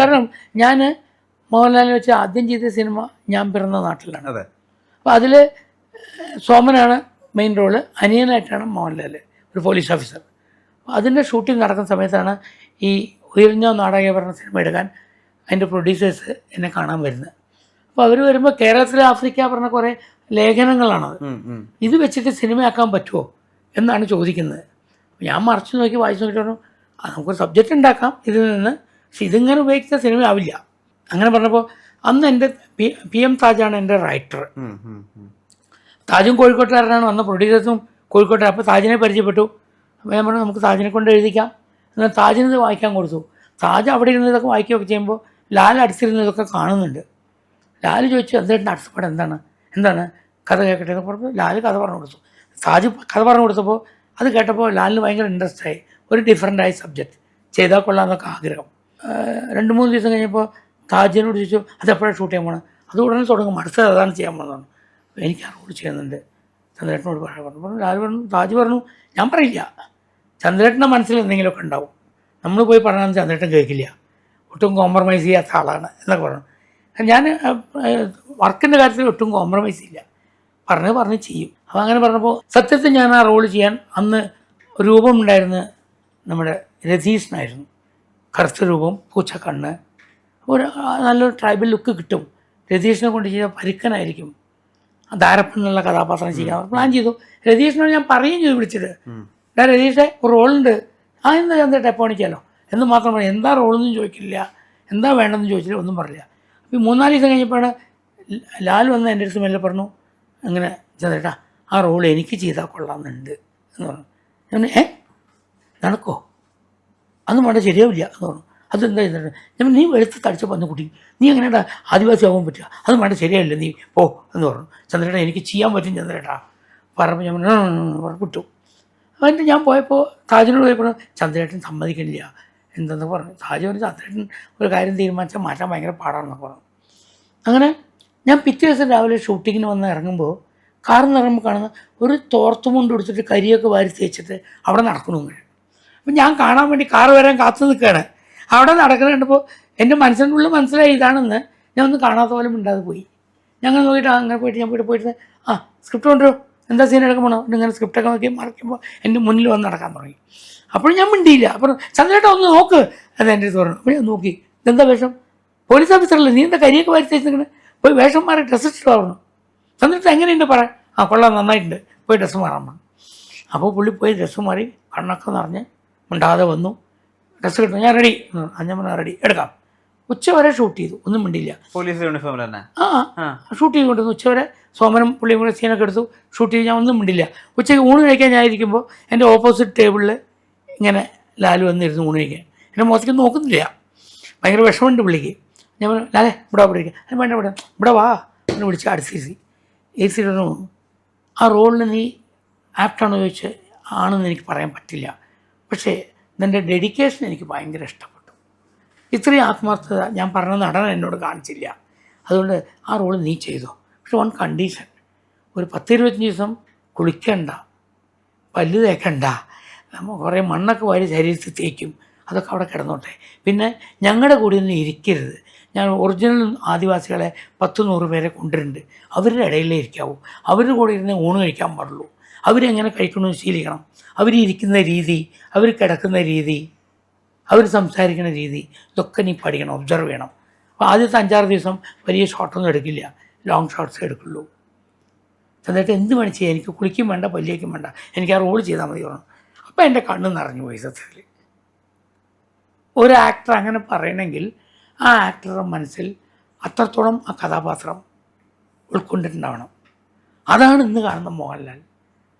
കാരണം ഞാൻ മോഹൻലാലിനെ വെച്ച് ആദ്യം ചെയ്ത സിനിമ ഞാൻ പിറന്ന നാട്ടിലാണ്. അതെ. അപ്പോൾ അതിൽ സോമനാണ് മെയിൻ റോള്, അനിയനായിട്ടാണ് മോഹൻലാൽ, ഒരു പോലീസ് ഓഫീസർ. അതിൻ്റെ ഷൂട്ടിംഗ് നടക്കുന്ന സമയത്താണ് ഈ ഉയർന്ന നാടക പറഞ്ഞ സിനിമ എടുക്കാൻ അതിൻ്റെ പ്രൊഡ്യൂസേഴ്സ് എന്നെ കാണാൻ വരുന്നത്. അപ്പോൾ അവർ വരുമ്പോൾ കേരളത്തിലെ ആഫ്രിക്ക പറഞ്ഞ കുറേ ലേഖനങ്ങളാണത്. ഇത് വെച്ചിട്ട് സിനിമയാക്കാൻ പറ്റുമോ എന്നാണ് ചോദിക്കുന്നത്. ഞാൻ മറിച്ച് നോക്കി വായിച്ചു നോക്കിയിട്ട് പറഞ്ഞു, നമുക്കൊരു സബ്ജക്റ്റ് ഉണ്ടാക്കാം ഇതിൽ നിന്ന്, പക്ഷെ ഇതിങ്ങനെ ഉപയോഗിച്ച സിനിമ ആവില്ല. അങ്ങനെ പറഞ്ഞപ്പോൾ അന്ന് എൻ്റെ PM താജാണ് എൻ്റെ റൈറ്റർ. താജും കോഴിക്കോട്ടുകാരനാണ്, വന്ന പ്രൊഡ്യൂസേഴ്സും കോഴിക്കോട്ടുകാർ. അപ്പോൾ താജിനെ പരിചയപ്പെട്ടു. അപ്പോൾ ഞാൻ പറഞ്ഞു നമുക്ക് താജിനെ കൊണ്ട് എഴുതിക്കാം. എന്നാൽ താജിനത് വായിക്കാൻ കൊടുത്തു. താജ് അവിടെ ഇരുന്ന് ഇതൊക്കെ വായിക്കുകയൊക്കെ ചെയ്യുമ്പോൾ ലാൽ അടുത്തിരുന്ന് ഇതൊക്കെ കാണുന്നുണ്ട്. ലാൽ ചോദിച്ചു എന്തായിട്ട് അടുത്തപ്പാട് എന്താണ് കഥ കേൾക്കട്ടെ എന്ന് പറഞ്ഞപ്പോൾ ലാൽ കഥ പറഞ്ഞു കൊടുത്തു. താജ് കഥ പറഞ്ഞു കൊടുത്തപ്പോൾ അത് കേട്ടപ്പോൾ ലാലിന് ഭയങ്കര ഇൻട്രസ്റ്റായി. ഒരു ഡിഫറൻ്റായ സബ്ജക്റ്റ് ചെയ്താൽ കൊള്ളാമെന്നൊക്കെ ആഗ്രഹം. 2-3 ദിവസം കഴിഞ്ഞപ്പോൾ താജിനോട് ചോദിച്ചു അതെപ്പോഴാണ് ഷൂട്ട് ചെയ്യാൻ പോകണം. അത് ഉടനെ തുടങ്ങും, അടുത്തത് അതാണ് ചെയ്യാൻ പോകുന്നതാണ്. അപ്പോൾ എനിക്ക് ആ റോൾ ചെയ്യുന്നുണ്ട്, ചന്ദ്രേട്ടനോട് പറഞ്ഞു. ലാൽ പറഞ്ഞു, താജ് പറഞ്ഞു ഞാൻ പറയില്ല, ചന്ദ്രേട്ടൻ്റെ മനസ്സിൽ എന്തെങ്കിലുമൊക്കെ ഉണ്ടാവും, നമ്മൾ പോയി പറഞ്ഞാൽ ചന്ദ്രേട്ടൻ കേൾക്കില്ല, ഒട്ടും കോംപ്രമൈസ് ചെയ്യാത്ത ആളാണ് എന്നൊക്കെ പറഞ്ഞു. ഞാൻ വർക്കിൻ്റെ കാര്യത്തിൽ ഒട്ടും കോംപ്രമൈസ് ഇല്ല, പറഞ്ഞ് ചെയ്യും. അപ്പോൾ അങ്ങനെ പറഞ്ഞപ്പോൾ സത്യത്തിൽ ഞാൻ ആ റോൾ ചെയ്യാൻ അന്ന് രൂപം ഉണ്ടായിരുന്ന നമ്മുടെ രതീഷിനായിരുന്നു. കറുത്ത രൂപം, പൂച്ചക്കണ്ണ്, ഒരു നല്ലൊരു ട്രൈബൽ ലുക്ക് കിട്ടും. രതീഷിനെ കൊണ്ട് ചെയ്താൽ പരുക്കനായിരിക്കും, ധാരപ്പൻ എന്നുള്ള കഥാപാത്രം ചെയ്യാൻ പ്ലാൻ ചെയ്തു. രതീഷിനോട് ഞാൻ പറയുകയും ചെയ്തു വിളിച്ചിട്ട്, രതീഷെ ഒരു റോളുണ്ട്, എന്താ ചന്ദ്രേട്ടൻ എപ്പോൾ കാണിക്കാമല്ലോ എന്ന് മാത്രം പറയും. എന്താ റോളെന്നും ചോദിക്കില്ല, എന്താ വേണമെന്ന് ചോദിച്ചില്ല, ഒന്നും പറഞ്ഞില്ല. അപ്പോൾ 3-4 ദിവസം കഴിഞ്ഞപ്പോഴാണ് ലാൽ വന്ന് എൻ്റെ അടുത്ത് മെല്ലെ പറഞ്ഞു, അങ്ങനെ ചന്ദ്രേട്ടാ ആ റോൾ എനിക്ക് ചെയ്താൽ കൊള്ളാമെന്നുണ്ട് എന്ന് പറഞ്ഞു. ഞാൻ നടക്കോ, അതൊന്നും വേണ്ട, ശരിയാവില്ല എന്ന് പറഞ്ഞു. അതെന്താ ചെയ്തിട്ട് ഞാൻ നീ വെളുത്ത് തടിച്ച വന്ന കുട്ടി, നീ എങ്ങനെയാ ആദിവാസി ആവാൻ പറ്റുക, അതും വേണ്ട, ശരിയായില്ല, നീ പോ എന്ന് പറഞ്ഞു. ചന്ദ്രേട്ടാ എനിക്ക് ചെയ്യാൻ പറ്റും ചന്ദ്രേട്ടാ പറഞ്ഞപ്പോൾ ഞാൻ വിട്ടു. എന്നിട്ട് ഞാൻ പോയപ്പോൾ താജിനോട് പോയപ്പോൾ ചന്ദ്രേട്ടൻ സമ്മതിക്കണില്ല എന്തെന്ന് പറഞ്ഞു. താജ് പറഞ്ഞു ചന്ദ്രേട്ടൻ ഒരു കാര്യം തീരുമാനിച്ചാൽ മാറ്റാൻ ഭയങ്കര പാടാണെന്നൊക്കെ പറഞ്ഞു. അങ്ങനെ ഞാൻ പിറ്റേ ദിവസം രാവിലെ ഷൂട്ടിങ്ങിന് വന്ന് ഇറങ്ങുമ്പോൾ കാറിൽ നിന്ന് ഇറങ്ങുമ്പോൾ കാണുന്ന ഒരു തോർത്തുമുണ്ട് എടുത്തിട്ട് കരിയൊക്കെ വാരി തേച്ചിട്ട് അവിടെ നടക്കണമെന്ന്. അപ്പം ഞാൻ കാണാൻ വേണ്ടി കാറ് വരാൻ കാത്തു നിൽക്കുകയാണ്. അവിടെ നടക്കുന്ന കണ്ടപ്പോൾ എൻ്റെ മനസ്സിൻ്റെ ഉള്ളിൽ മനസ്സിലായി ഇതാണെന്ന്. ഞാൻ ഒന്നും കാണാത്ത പോലെ മിണ്ടാതെ പോയി. ഞങ്ങൾ നോക്കിയിട്ട് അങ്ങനെ പോയിട്ട് സ്ക്രിപ്റ്റ് കൊണ്ടുവരും, എന്താ സീൻ എടുക്കാൻ പോകണം, ഇങ്ങനെ സ്ക്രിപ്റ്റൊക്കെ നോക്കി മറക്കുമ്പോൾ എൻ്റെ മുന്നിൽ വന്ന് നടക്കാൻ തുടങ്ങി. അപ്പോൾ ഞാൻ മിണ്ടിയില്ല. അപ്പോൾ ചന്ദ്രേട്ടൻ ഒന്ന് നോക്ക് അത് എൻ്റെ അടുത്ത് പറഞ്ഞു. അപ്പോൾ ഞാൻ നോക്കി, ഇതെന്താ വേഷം, പോലീസ് ഓഫീസറല്ലേ, നീ എന്താ കരിയൊക്കെ വാരി തേച്ചിങ്ങനെ പോയി വേഷം മാറി ഡ്രസ്സ് ഇട്ടിട്ട് പറഞ്ഞു. ചന്ദ്രേട്ടൻ എങ്ങനെയുണ്ട് പറയാൻ, കൊള്ളാം നന്നായിട്ടുണ്ട്, പോയി ഡ്രസ്സ് മാറാൻ പറഞ്ഞു. അപ്പോൾ പുള്ളി പോയി ഡ്രസ്സ് മാറി കണ്ണൊക്കെ നിറഞ്ഞ് മിണ്ടാതെ വന്നു. ഡ്രസ്സ് കിട്ടുന്നു, ഞാൻ റെഡി, ഞാൻ പറഞ്ഞാൽ റെഡി എടുക്കാം. ഉച്ചവരെ ഷൂട്ട് ചെയ്തു, ഒന്നും മിണ്ടില്ല. പോലീസ് യൂണിഫോമിൽ തന്നെ ഷൂട്ട് ചെയ്തുകൊണ്ടിരുന്നു. ഉച്ചവരെ സോമനും പുള്ളിയും കൂടെ സീനൊക്കെ എടുത്തു, ഷൂട്ട് ചെയ്ത് ഞാൻ ഒന്നും മിണ്ടില്ല. ഉച്ചയ്ക്ക് ഊണ് കഴിക്കാൻ ഞാൻ ഇരിക്കുമ്പോൾ എൻ്റെ ഓപ്പോസിറ്റ് ടേബിളിൽ ഇങ്ങനെ ലാലു വന്നിരുന്നു ഊണ് കഴിക്കാൻ. എൻ്റെ മുഖത്തേക്ക് നോക്കുന്നില്ല, ഭയങ്കര വിഷമമുണ്ട് പുള്ളിക്ക്. ഞാൻ പറഞ്ഞു ലാലേ ഇവിടെ ഇരിക്കാം, അത് വേണ്ട ഇവിടെ വാ എന്ന് വിളിച്ച് AC ആ റോളിന് നീ ആപ്റ്റാണോ ചോദിച്ച് ആണെന്ന് എനിക്ക് പറയാൻ പറ്റില്ല, പക്ഷേ നിൻ്റെ ഡെഡിക്കേഷൻ എനിക്ക് ഭയങ്കര ഇഷ്ടപ്പെട്ടു. ഇത്രയും ആത്മാർത്ഥത ഞാൻ പറഞ്ഞ നടൻ എന്നോട് കാണിച്ചില്ല, അതുകൊണ്ട് ആ റോൾ നീ ചെയ്തോ. പക്ഷെ വൺ കണ്ടീഷൻ, ഒരു 10-25 ദിവസം കുളിക്കണ്ട, പല്ല് തേക്കണ്ട, കുറേ മണ്ണൊക്കെ വാരി ശരീരത്തിൽ തേക്കും, അതൊക്കെ അവിടെ കിടന്നോട്ടെ. പിന്നെ ഞങ്ങളുടെ കൂടെ ഒന്നും ഇരിക്കരുത്. ഞാൻ ഒറിജിനൽ ആദിവാസികളെ 10-100 പേരെ കൊണ്ടുവരുന്നുണ്ട്, അവരുടെ ഇടയിലേ ഇരിക്കാവൂ, അവരുടെ കൂടെ ഇരുന്ന് ഊണ് കഴിക്കാൻ പാടുള്ളൂ. അവരെങ്ങനെ കഴിക്കണമെന്ന് ശീലിക്കണം. അവരിയ്ക്കുന്ന രീതി, അവർ കിടക്കുന്ന രീതി, അവർ സംസാരിക്കുന്ന രീതി, ഇതൊക്കെ നീ പഠിക്കണം, ഒബ്സർവ് ചെയ്യണം. അപ്പോൾ ആദ്യത്തെ 5-6 ദിവസം വലിയ ഷോട്ടൊന്നും എടുക്കില്ല, ലോങ് ഷോട്ട്സേ എടുക്കുള്ളൂ. എന്നിട്ട് എന്ത് വേണം ചെയ്യാം, എനിക്ക് കുളിക്കും വേണ്ട പല്ലിയേക്കും വേണ്ട, എനിക്ക് ആ റോൾ ചെയ്താൽ മതി പറഞ്ഞു. അപ്പോൾ എൻ്റെ കണ്ണ് നിറഞ്ഞു പോയി. സത്യത്തിൽ ഒരു ആക്ടർ അങ്ങനെ പറയണമെങ്കിൽ ആ ആക്ടറുടെ മനസ്സിൽ അത്രത്തോളം ആ കഥാപാത്രം ഉൾക്കൊണ്ടിട്ടുണ്ടാവണം. അതാണ് ഇന്ന് കാണുന്ന മോഹൻലാൽ.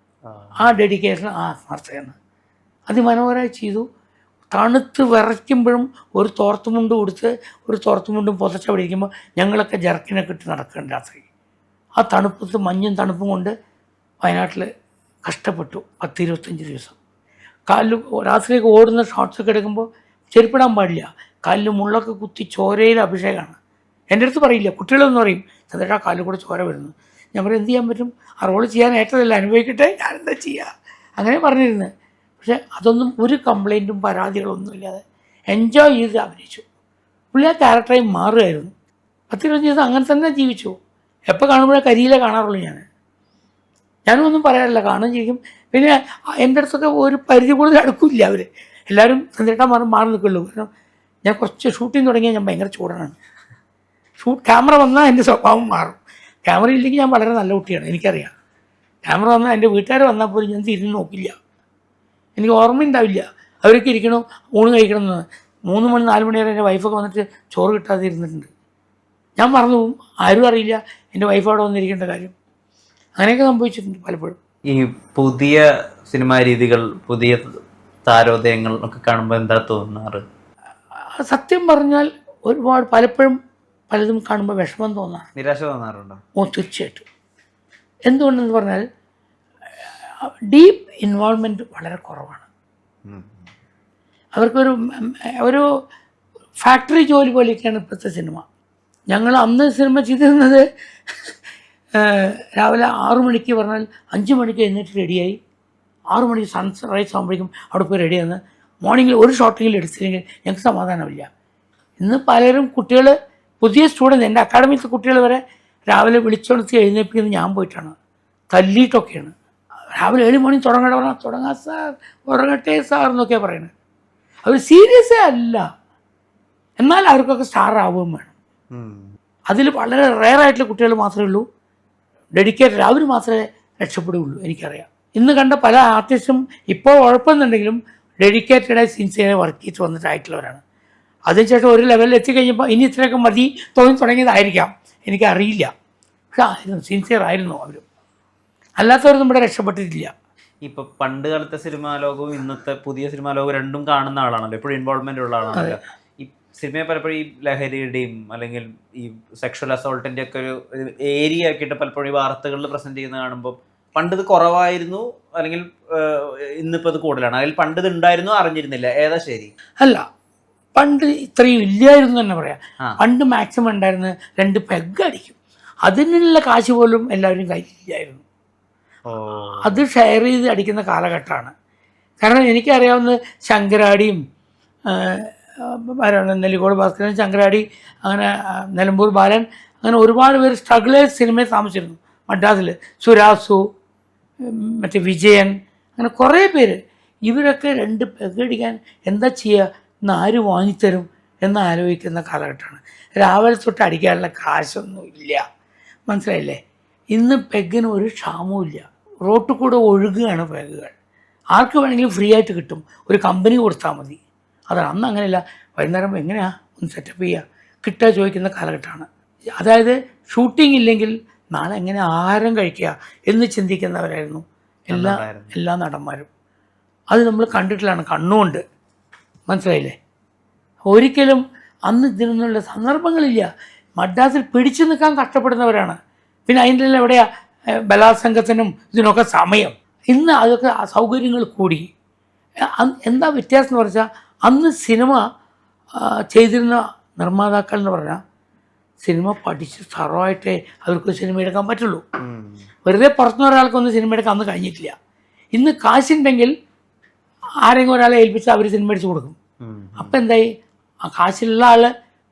ആ ഡെഡിക്കേഷൻ, ആ ആത്മാർത്ഥതയാണ്. അതിമനോഹരമായി ചെയ്തു. തണുത്ത് വിറയ്ക്കുമ്പോഴും ഒരു തോർത്തുമുണ്ട് കൊടുത്ത്, ഒരു തോർത്തുമുണ്ടും പുതച്ചവിടെ ഇരിക്കുമ്പോൾ ഞങ്ങളൊക്കെ ജർക്കിനൊക്കെ ഇട്ട് നടക്കേണ്ട രാത്രി. ആ തണുപ്പത്ത് മഞ്ഞും തണുപ്പും കൊണ്ട് വയനാട്ടിൽ കഷ്ടപ്പെട്ടു 10-25 ദിവസം. കാലിൽ രാത്രിയൊക്കെ ഓടുന്ന ഷോട്ട്സൊക്കെ എടുക്കുമ്പോൾ ചെരുപ്പിടാൻ പാടില്ല, കാലിൽ മുള്ളൊക്കെ കുത്തി ചോരയിൽ അഭിഷേകമാണ്. എൻ്റെ അടുത്ത് പറയില്ല, കുട്ടികളൊന്നും പറയും ചന്ദ്രേട്ടാ കാലിൽ കൂടെ ചോര വരുന്നു. ഞാൻ പറയും എന്ത് ചെയ്യാൻ പറ്റും, ആ റോള് ചെയ്യാൻ ഏറ്റതല്ല, അനുഭവിക്കട്ടെ, ഞാനെന്താ ചെയ്യുക, അങ്ങനെ പറഞ്ഞിരുന്നത്. പക്ഷേ അതൊന്നും ഒരു കംപ്ലൈൻറ്റും പരാതികളൊന്നും ഇല്ലാതെ എൻജോയ് ചെയ്ത് അഭിനയിച്ചു. പുള്ളി ആ ക്യാരക്ടറായി മാറുമായിരുന്നു. 10-20 ദിവസം അങ്ങനെ തന്നെ ജീവിച്ചു. എപ്പോൾ കാണുമ്പോഴേ കരിയിലേ കാണാറുള്ളൂ ഞാനും ഒന്നും പറയാറില്ല, കാണുകയും ചെയ്യും. പിന്നെ എൻ്റെ അടുത്തൊക്കെ ഒരു പരിധി കൂടുതൽ അടുക്കില്ല അവർ എല്ലാവരും. ചന്ദ്രേട്ടാ മാറി നിൽക്കുള്ളൂ. കാരണം ഞാൻ കുറച്ച് ഷൂട്ടിങ് തുടങ്ങിയാൽ ഞാൻ ഭയങ്കര ചൂടാണ്. ക്യാമറ വന്നാൽ എൻ്റെ സ്വഭാവം മാറും. ക്യാമറ ഇല്ലെങ്കിൽ ഞാൻ വളരെ നല്ല കുട്ടിയാണ്, എനിക്കറിയാം. ക്യാമറ വന്നാൽ എൻ്റെ വീട്ടുകാർ വന്നാൽ പോലും ഞാൻ തിരിഞ്ഞ് നോക്കില്ല, എനിക്ക് ഓർമ്മയുണ്ടാവില്ല. അവരൊക്കെ ഇരിക്കണം ഊണ് കഴിക്കണം എന്ന്. 3 മണി 4 മണി വരെ എൻ്റെ വൈഫൊക്കെ വന്നിട്ട് ചോറ് കിട്ടാതെ ഇരുന്നിട്ടുണ്ട്. ഞാൻ മറന്നു പോകും, ആരും അറിയില്ല എൻ്റെ വൈഫ് അവിടെ വന്നിരിക്കേണ്ട കാര്യം. അങ്ങനെയൊക്കെ സംഭവിച്ചിട്ടുണ്ട് പലപ്പോഴും. ഈ പുതിയ സിനിമാ രീതികൾ, പുതിയ താരോദയങ്ങൾ ഒക്കെ കാണുമ്പോൾ എന്താ തോന്നാറ്? സത്യം പറഞ്ഞാൽ ഒരുപാട് പലപ്പോഴും പലതും കാണുമ്പോൾ വിഷമം തോന്നാറ്, നിരാശ തോന്നാറുണ്ടോ? തീർച്ചയായിട്ടും. എന്തുകൊണ്ടെന്ന് പറഞ്ഞാൽ ഡീപ്പ് ഇൻവോൾവ്മെൻറ്റ് വളരെ കുറവാണ്. അവർക്കൊരു ഒരു ഫാക്ടറി ജോലി പോലെയൊക്കെയാണ് ഇപ്പോഴത്തെ സിനിമ. ഞങ്ങൾ അന്ന് സിനിമ ചെയ്തിരുന്നത് രാവിലെ 6 മണിക്ക് പറഞ്ഞാൽ 5 മണിക്ക് എഴുന്നേറ്റ് റെഡിയായി 6 മണിക്ക് സൺറൈസ് ആകുമ്പോഴേക്കും അവിടെ പോയി റെഡിയാകുന്ന മോർണിംഗിൽ ഒരു ഷോട്ടിങ്ങിൽ എടുത്തില്ലെങ്കിൽ ഞങ്ങൾക്ക് സമാധാനമില്ല. ഇന്ന് പലരും കുട്ടികൾ, പുതിയ സ്റ്റുഡൻറ്റ്, എൻ്റെ അക്കാഡമിയിലത്തെ കുട്ടികൾ വരെ രാവിലെ വിളിച്ചോണത്തി എഴുന്നേൽപ്പിക്കുന്നത് ഞാൻ പോയിട്ടാണ്, തല്ലിയിട്ടൊക്കെയാണ്. രാവിലെ 7 മണി തുടങ്ങണം പറഞ്ഞാൽ തുടങ്ങാം സാർ, ഉറങ്ങട്ടെ സാർ എന്നൊക്കെയാണ് പറയുന്നത്. അവർ സീരിയസേ അല്ല, എന്നാൽ അവർക്കൊക്കെ സ്റ്റാർ ആവുകയും വേണം. അതിൽ വളരെ റെയറായിട്ടുള്ള കുട്ടികൾ മാത്രമേ ഉള്ളൂ ഡെഡിക്കേറ്റഡ്, അവർ മാത്രമേ രക്ഷപ്പെടുകയുള്ളൂ. എനിക്കറിയാം ഇന്ന് കണ്ട പല ആർട്ടിസ്റ്റും ഇപ്പോൾ ഉഴപ്പുന്നുണ്ടെങ്കിലും ഡെഡിക്കേറ്റഡായി സിൻസിയറായി വർക്ക് ചെയ്ത് വന്നിട്ടായിട്ടുള്ളവരാണ്. അതിനുശേഷം ഒരു ലെവലിൽ എത്തിക്കഴിഞ്ഞപ്പോൾ ഇനി ഇത്രയൊക്കെ മതി തുടങ്ങിയതായിരിക്കാം, എനിക്കറിയില്ല. പക്ഷെ ആയിരുന്നു, സിൻസിയർ ആയിരുന്നു അവരും. അല്ലാത്തവർ നമ്മുടെ രക്ഷപ്പെട്ടിട്ടില്ല. ഇപ്പൊ പണ്ട് കാലത്തെ സിനിമാ ലോകവും ഇന്നത്തെ പുതിയ സിനിമാ ലോകവും രണ്ടും കാണുന്ന ആളാണല്ലോ, എപ്പോഴും ഇൻവോൾവ്മെന്റ് ഉള്ള ആളാണല്ലോ. ഈ സിനിമയെ പലപ്പോഴും ഈ ലഹരിയുടെയും അല്ലെങ്കിൽ ഈ സെക്ഷൽ അസോൾട്ടിന്റെ ഒക്കെ ഒരു ഏരിയ ആക്കിയിട്ട് പലപ്പോഴും ഈ വാർത്തകളിൽ പ്രസന്റ് ചെയ്യുന്ന കാണുമ്പോൾ പണ്ട് ഇത് കുറവായിരുന്നു അല്ലെങ്കിൽ ഇന്നിപ്പോൾ ഇത് കൂടുതലാണ്, അതിൽ പണ്ട് ഇത് ഉണ്ടായിരുന്നു അറിഞ്ഞിരുന്നില്ല, ഏതാ ശരി? അല്ല, പണ്ട് ഇത്രയും ഇല്ലായിരുന്നു തന്നെ പറയാം. പണ്ട് മാക്സിമം ഉണ്ടായിരുന്ന 2 പെഗ് അടിക്കും, അതിനുള്ള കാശ് പോലും എല്ലാവരും കയ്യിലില്ലായിരുന്നു. അത് ഷെയർ ചെയ്ത് അടിക്കുന്ന കാലഘട്ടമാണ്. കാരണം എനിക്കറിയാവുന്ന ശങ്കരാടിയും നെല്ലിക്കോട് ഭാസ്കരൻ, ശങ്കരാടി, അങ്ങനെ നിലമ്പൂർ ബാലൻ, അങ്ങനെ ഒരുപാട് പേര് സ്ട്രഗിളേഴ്സ് സിനിമയിൽ താമസിച്ചിരുന്നു മദ്രാസിൽ. സുരാസു, മറ്റേ വിജയൻ, അങ്ങനെ കുറേ പേര്. ഇവരൊക്കെ 2 പെഗടിക്കാൻ എന്താ ചെയ്യുക, ഇന്ന് ആര് വാങ്ങിത്തരും എന്ന് ആലോചിക്കുന്ന കാലഘട്ടമാണ്. രാവിലെ തൊട്ട് അടിക്കാനുള്ള കാശൊന്നും ഇല്ല, മനസ്സിലായില്ലേ? ഇന്ന് പെഗിന് ഒരു ക്ഷാമവും ഇല്ല, റോട്ടിൽ കൂടെ ഒഴുകുകയാണ് പെഗുകൾ. ആർക്ക് വേണമെങ്കിലും ഫ്രീ ആയിട്ട് കിട്ടും, ഒരു കമ്പനി കൊടുത്താൽ മതി. അതാണ്. അന്ന് അങ്ങനെയല്ല, വൈകുന്നേരം എങ്ങനെയാണ് ഒന്ന് സെറ്റപ്പ് ചെയ്യുക, കിട്ടുക ചോദിക്കുന്ന കാലഘട്ടമാണ്. അതായത് ഷൂട്ടിംഗ് ഇല്ലെങ്കിൽ നാളെ എങ്ങനെ ആഹാരം കഴിക്കുക എന്ന് ചിന്തിക്കുന്നവരായിരുന്നു എല്ലാ നടന്മാരും. അത് നമ്മൾ കണ്ടിട്ടുള്ളതാണ് കണ്ണുകൊണ്ട്, മനസ്സിലായില്ലേ? ഒരിക്കലും അന്ന് ഇതിനൊന്നുള്ള സന്ദർഭങ്ങളില്ല. മദ്രാസിൽ പിടിച്ചു നിൽക്കാൻ കഷ്ടപ്പെടുന്നവരാണ്. പിന്നെ അതിൻ്റെ എവിടെയാണ് ബലാത്സംഗത്തിനും ഇതിനൊക്കെ സമയം. ഇന്ന് അതൊക്കെ സൗകര്യങ്ങൾ കൂടി. എന്താ വ്യത്യാസം എന്ന് പറഞ്ഞാൽ അന്ന് സിനിമ ചെയ്തിരുന്ന നിർമ്മാതാക്കൾ എന്ന് പറഞ്ഞാൽ സിനിമ പഠിച്ച് തറവായിട്ടേ അവർക്ക് സിനിമ എടുക്കാൻ പറ്റുള്ളൂ. വെറുതെ പുറത്തുനിന്ന് ഒരാൾക്കൊന്നും സിനിമ എടുക്കാൻ അന്ന് കഴിഞ്ഞിട്ടില്ല. ഇന്ന് കാശുണ്ടെങ്കിൽ ആരെങ്കിലും ഒരാളെ ഏൽപ്പിച്ച് അവർ സിനിമ അടിച്ച് കൊടുക്കും. അപ്പം എന്തായി, ആ കാശിലുള്ള ആൾ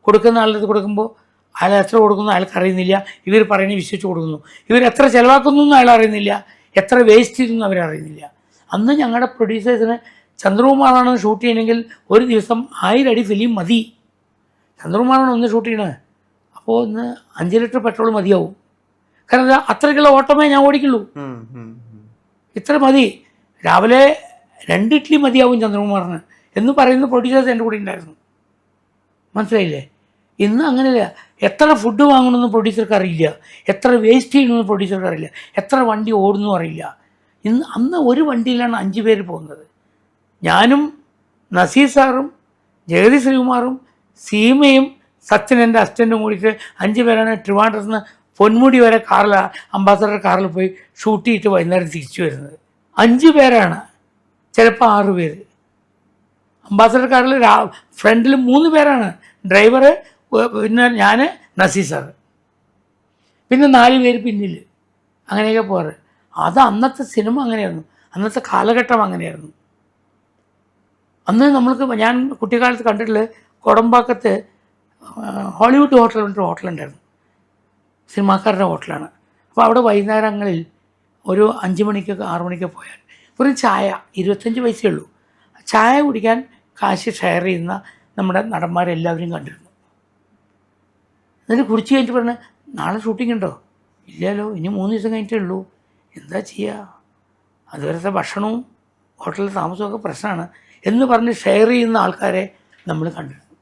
കൊടുക്കുന്ന ആളുടെ കൊടുക്കുമ്പോൾ അയാൾ എത്ര കൊടുക്കുന്നു അയാൾക്ക് അറിയുന്നില്ല, ഇവർ പറയുന്നത് വിശ്വസിച്ച് കൊടുക്കുന്നു. ഇവർ എത്ര ചിലവാക്കുന്നു എന്ന് അയാൾ അറിയുന്നില്ല, എത്ര വേസ്റ്റ് ചെയ്യുന്നു അവരറിയുന്നില്ല. അന്ന് ഞങ്ങളുടെ പ്രൊഡ്യൂസേഴ്സിന് ചന്ദ്രകുമാറാണ് ഷൂട്ട് ചെയ്യണമെങ്കിൽ ഒരു ദിവസം 1000 അടി ഫിലിം മതി. ചന്ദ്രകുമാറാണ് ഒന്ന് ഷൂട്ട് ചെയ്യണത്, അപ്പോൾ ഇന്ന് 5 ലിറ്റർ പെട്രോൾ മതിയാവും. കാരണം അത്രയ്ക്കുള്ള ഓട്ടമേ ഞാൻ ഓടിക്കുള്ളൂ, ഇത്ര മതി. രാവിലെ 2 ഇഡ്ഡലി മതിയാവും ചന്ദ്രകുമാറിന് എന്ന് പറയുന്ന പ്രൊഡ്യൂസേഴ്സ് എൻ്റെ കൂടെ ഉണ്ടായിരുന്നു, മനസ്സിലായില്ലേ? ഇന്ന് അങ്ങനെയല്ല. എത്ര ഫുഡ് വാങ്ങണമെന്ന് പ്രൊഡ്യൂസർക്ക് അറിയില്ല, എത്ര വേസ്റ്റ് ചെയ്യണമെന്ന് പ്രൊഡ്യൂസർക്ക് അറിയില്ല, എത്ര വണ്ടി ഓടുന്നു അറിയില്ല. അന്ന് ഒരു വണ്ടിയിലാണ് 5 പേര് പോകുന്നത്. ഞാനും നസീർ സാറും ജഗതി ശ്രീകുമാറും സീമയും സച്ചിൻ എൻ്റെ അസിസ്റ്റൻറ്റും കൂടിയിട്ട് 5 പേരാണ് ട്രിവാൻഡ്രത്ത് നിന്ന് പൊന്മുടി വരെ കാറിൽ, അംബാസഡർ കാറിൽ പോയി ഷൂട്ട് ചെയ്തിട്ട് വൈകുന്നേരം തിരിച്ചു വരുന്നത്. 5 പേരാണ്, ചിലപ്പോൾ 6 പേര്. അംബാസഡർ കാറിൽ ഫ്രണ്ടിൽ 3 പേരാണ്, ഡ്രൈവർ, പിന്നെ ഞാൻ, നസീർ സാർ, പിന്നെ 4 പേര് പിന്നിൽ, അങ്ങനെയൊക്കെ പോകാറ്. അത് അന്നത്തെ സിനിമ അങ്ങനെയായിരുന്നു, അന്നത്തെ കാലഘട്ടം അങ്ങനെയായിരുന്നു. അന്ന് നമ്മൾക്ക്, ഞാൻ കുട്ടിക്കാലത്ത് കണ്ടിട്ടുള്ള കോടമ്പാക്കത്ത് ഹോളിവുഡ് ഹോട്ടൽ പറഞ്ഞിട്ട് ഹോട്ടലുണ്ടായിരുന്നു, സിനിമാക്കാരുടെ ഹോട്ടലാണ്. അപ്പോൾ അവിടെ വൈകുന്നേരങ്ങളിൽ ഒരു 5 മണിക്കൊക്കെ 6 മണിക്കൊക്കെ പോയാൽ ഒരു ചായ 25 പൈസയേ ഉള്ളൂ, ചായ കുടിക്കാൻ കാശ് ഷെയർ ചെയ്യുന്ന നമ്മുടെ നടന്മാരെല്ലാവരും കണ്ടിരുന്നു. എന്നിട്ട് കുടിച്ച് കഴിഞ്ഞിട്ട് പറഞ്ഞ്, നാളെ ഷൂട്ടിംഗ് ഉണ്ടോ? ഇല്ലല്ലോ, ഇനി 3 ദിവസം കഴിഞ്ഞിട്ടേ ഉള്ളൂ. എന്താ ചെയ്യുക, അതുവരത്തെ ഭക്ഷണവും ഹോട്ടലിൽ താമസമൊക്കെ പ്രശ്നമാണ് എന്ന് പറഞ്ഞ് ഷെയർ ചെയ്യുന്ന ആൾക്കാരെ നമ്മൾ കണ്ടിരുന്നു.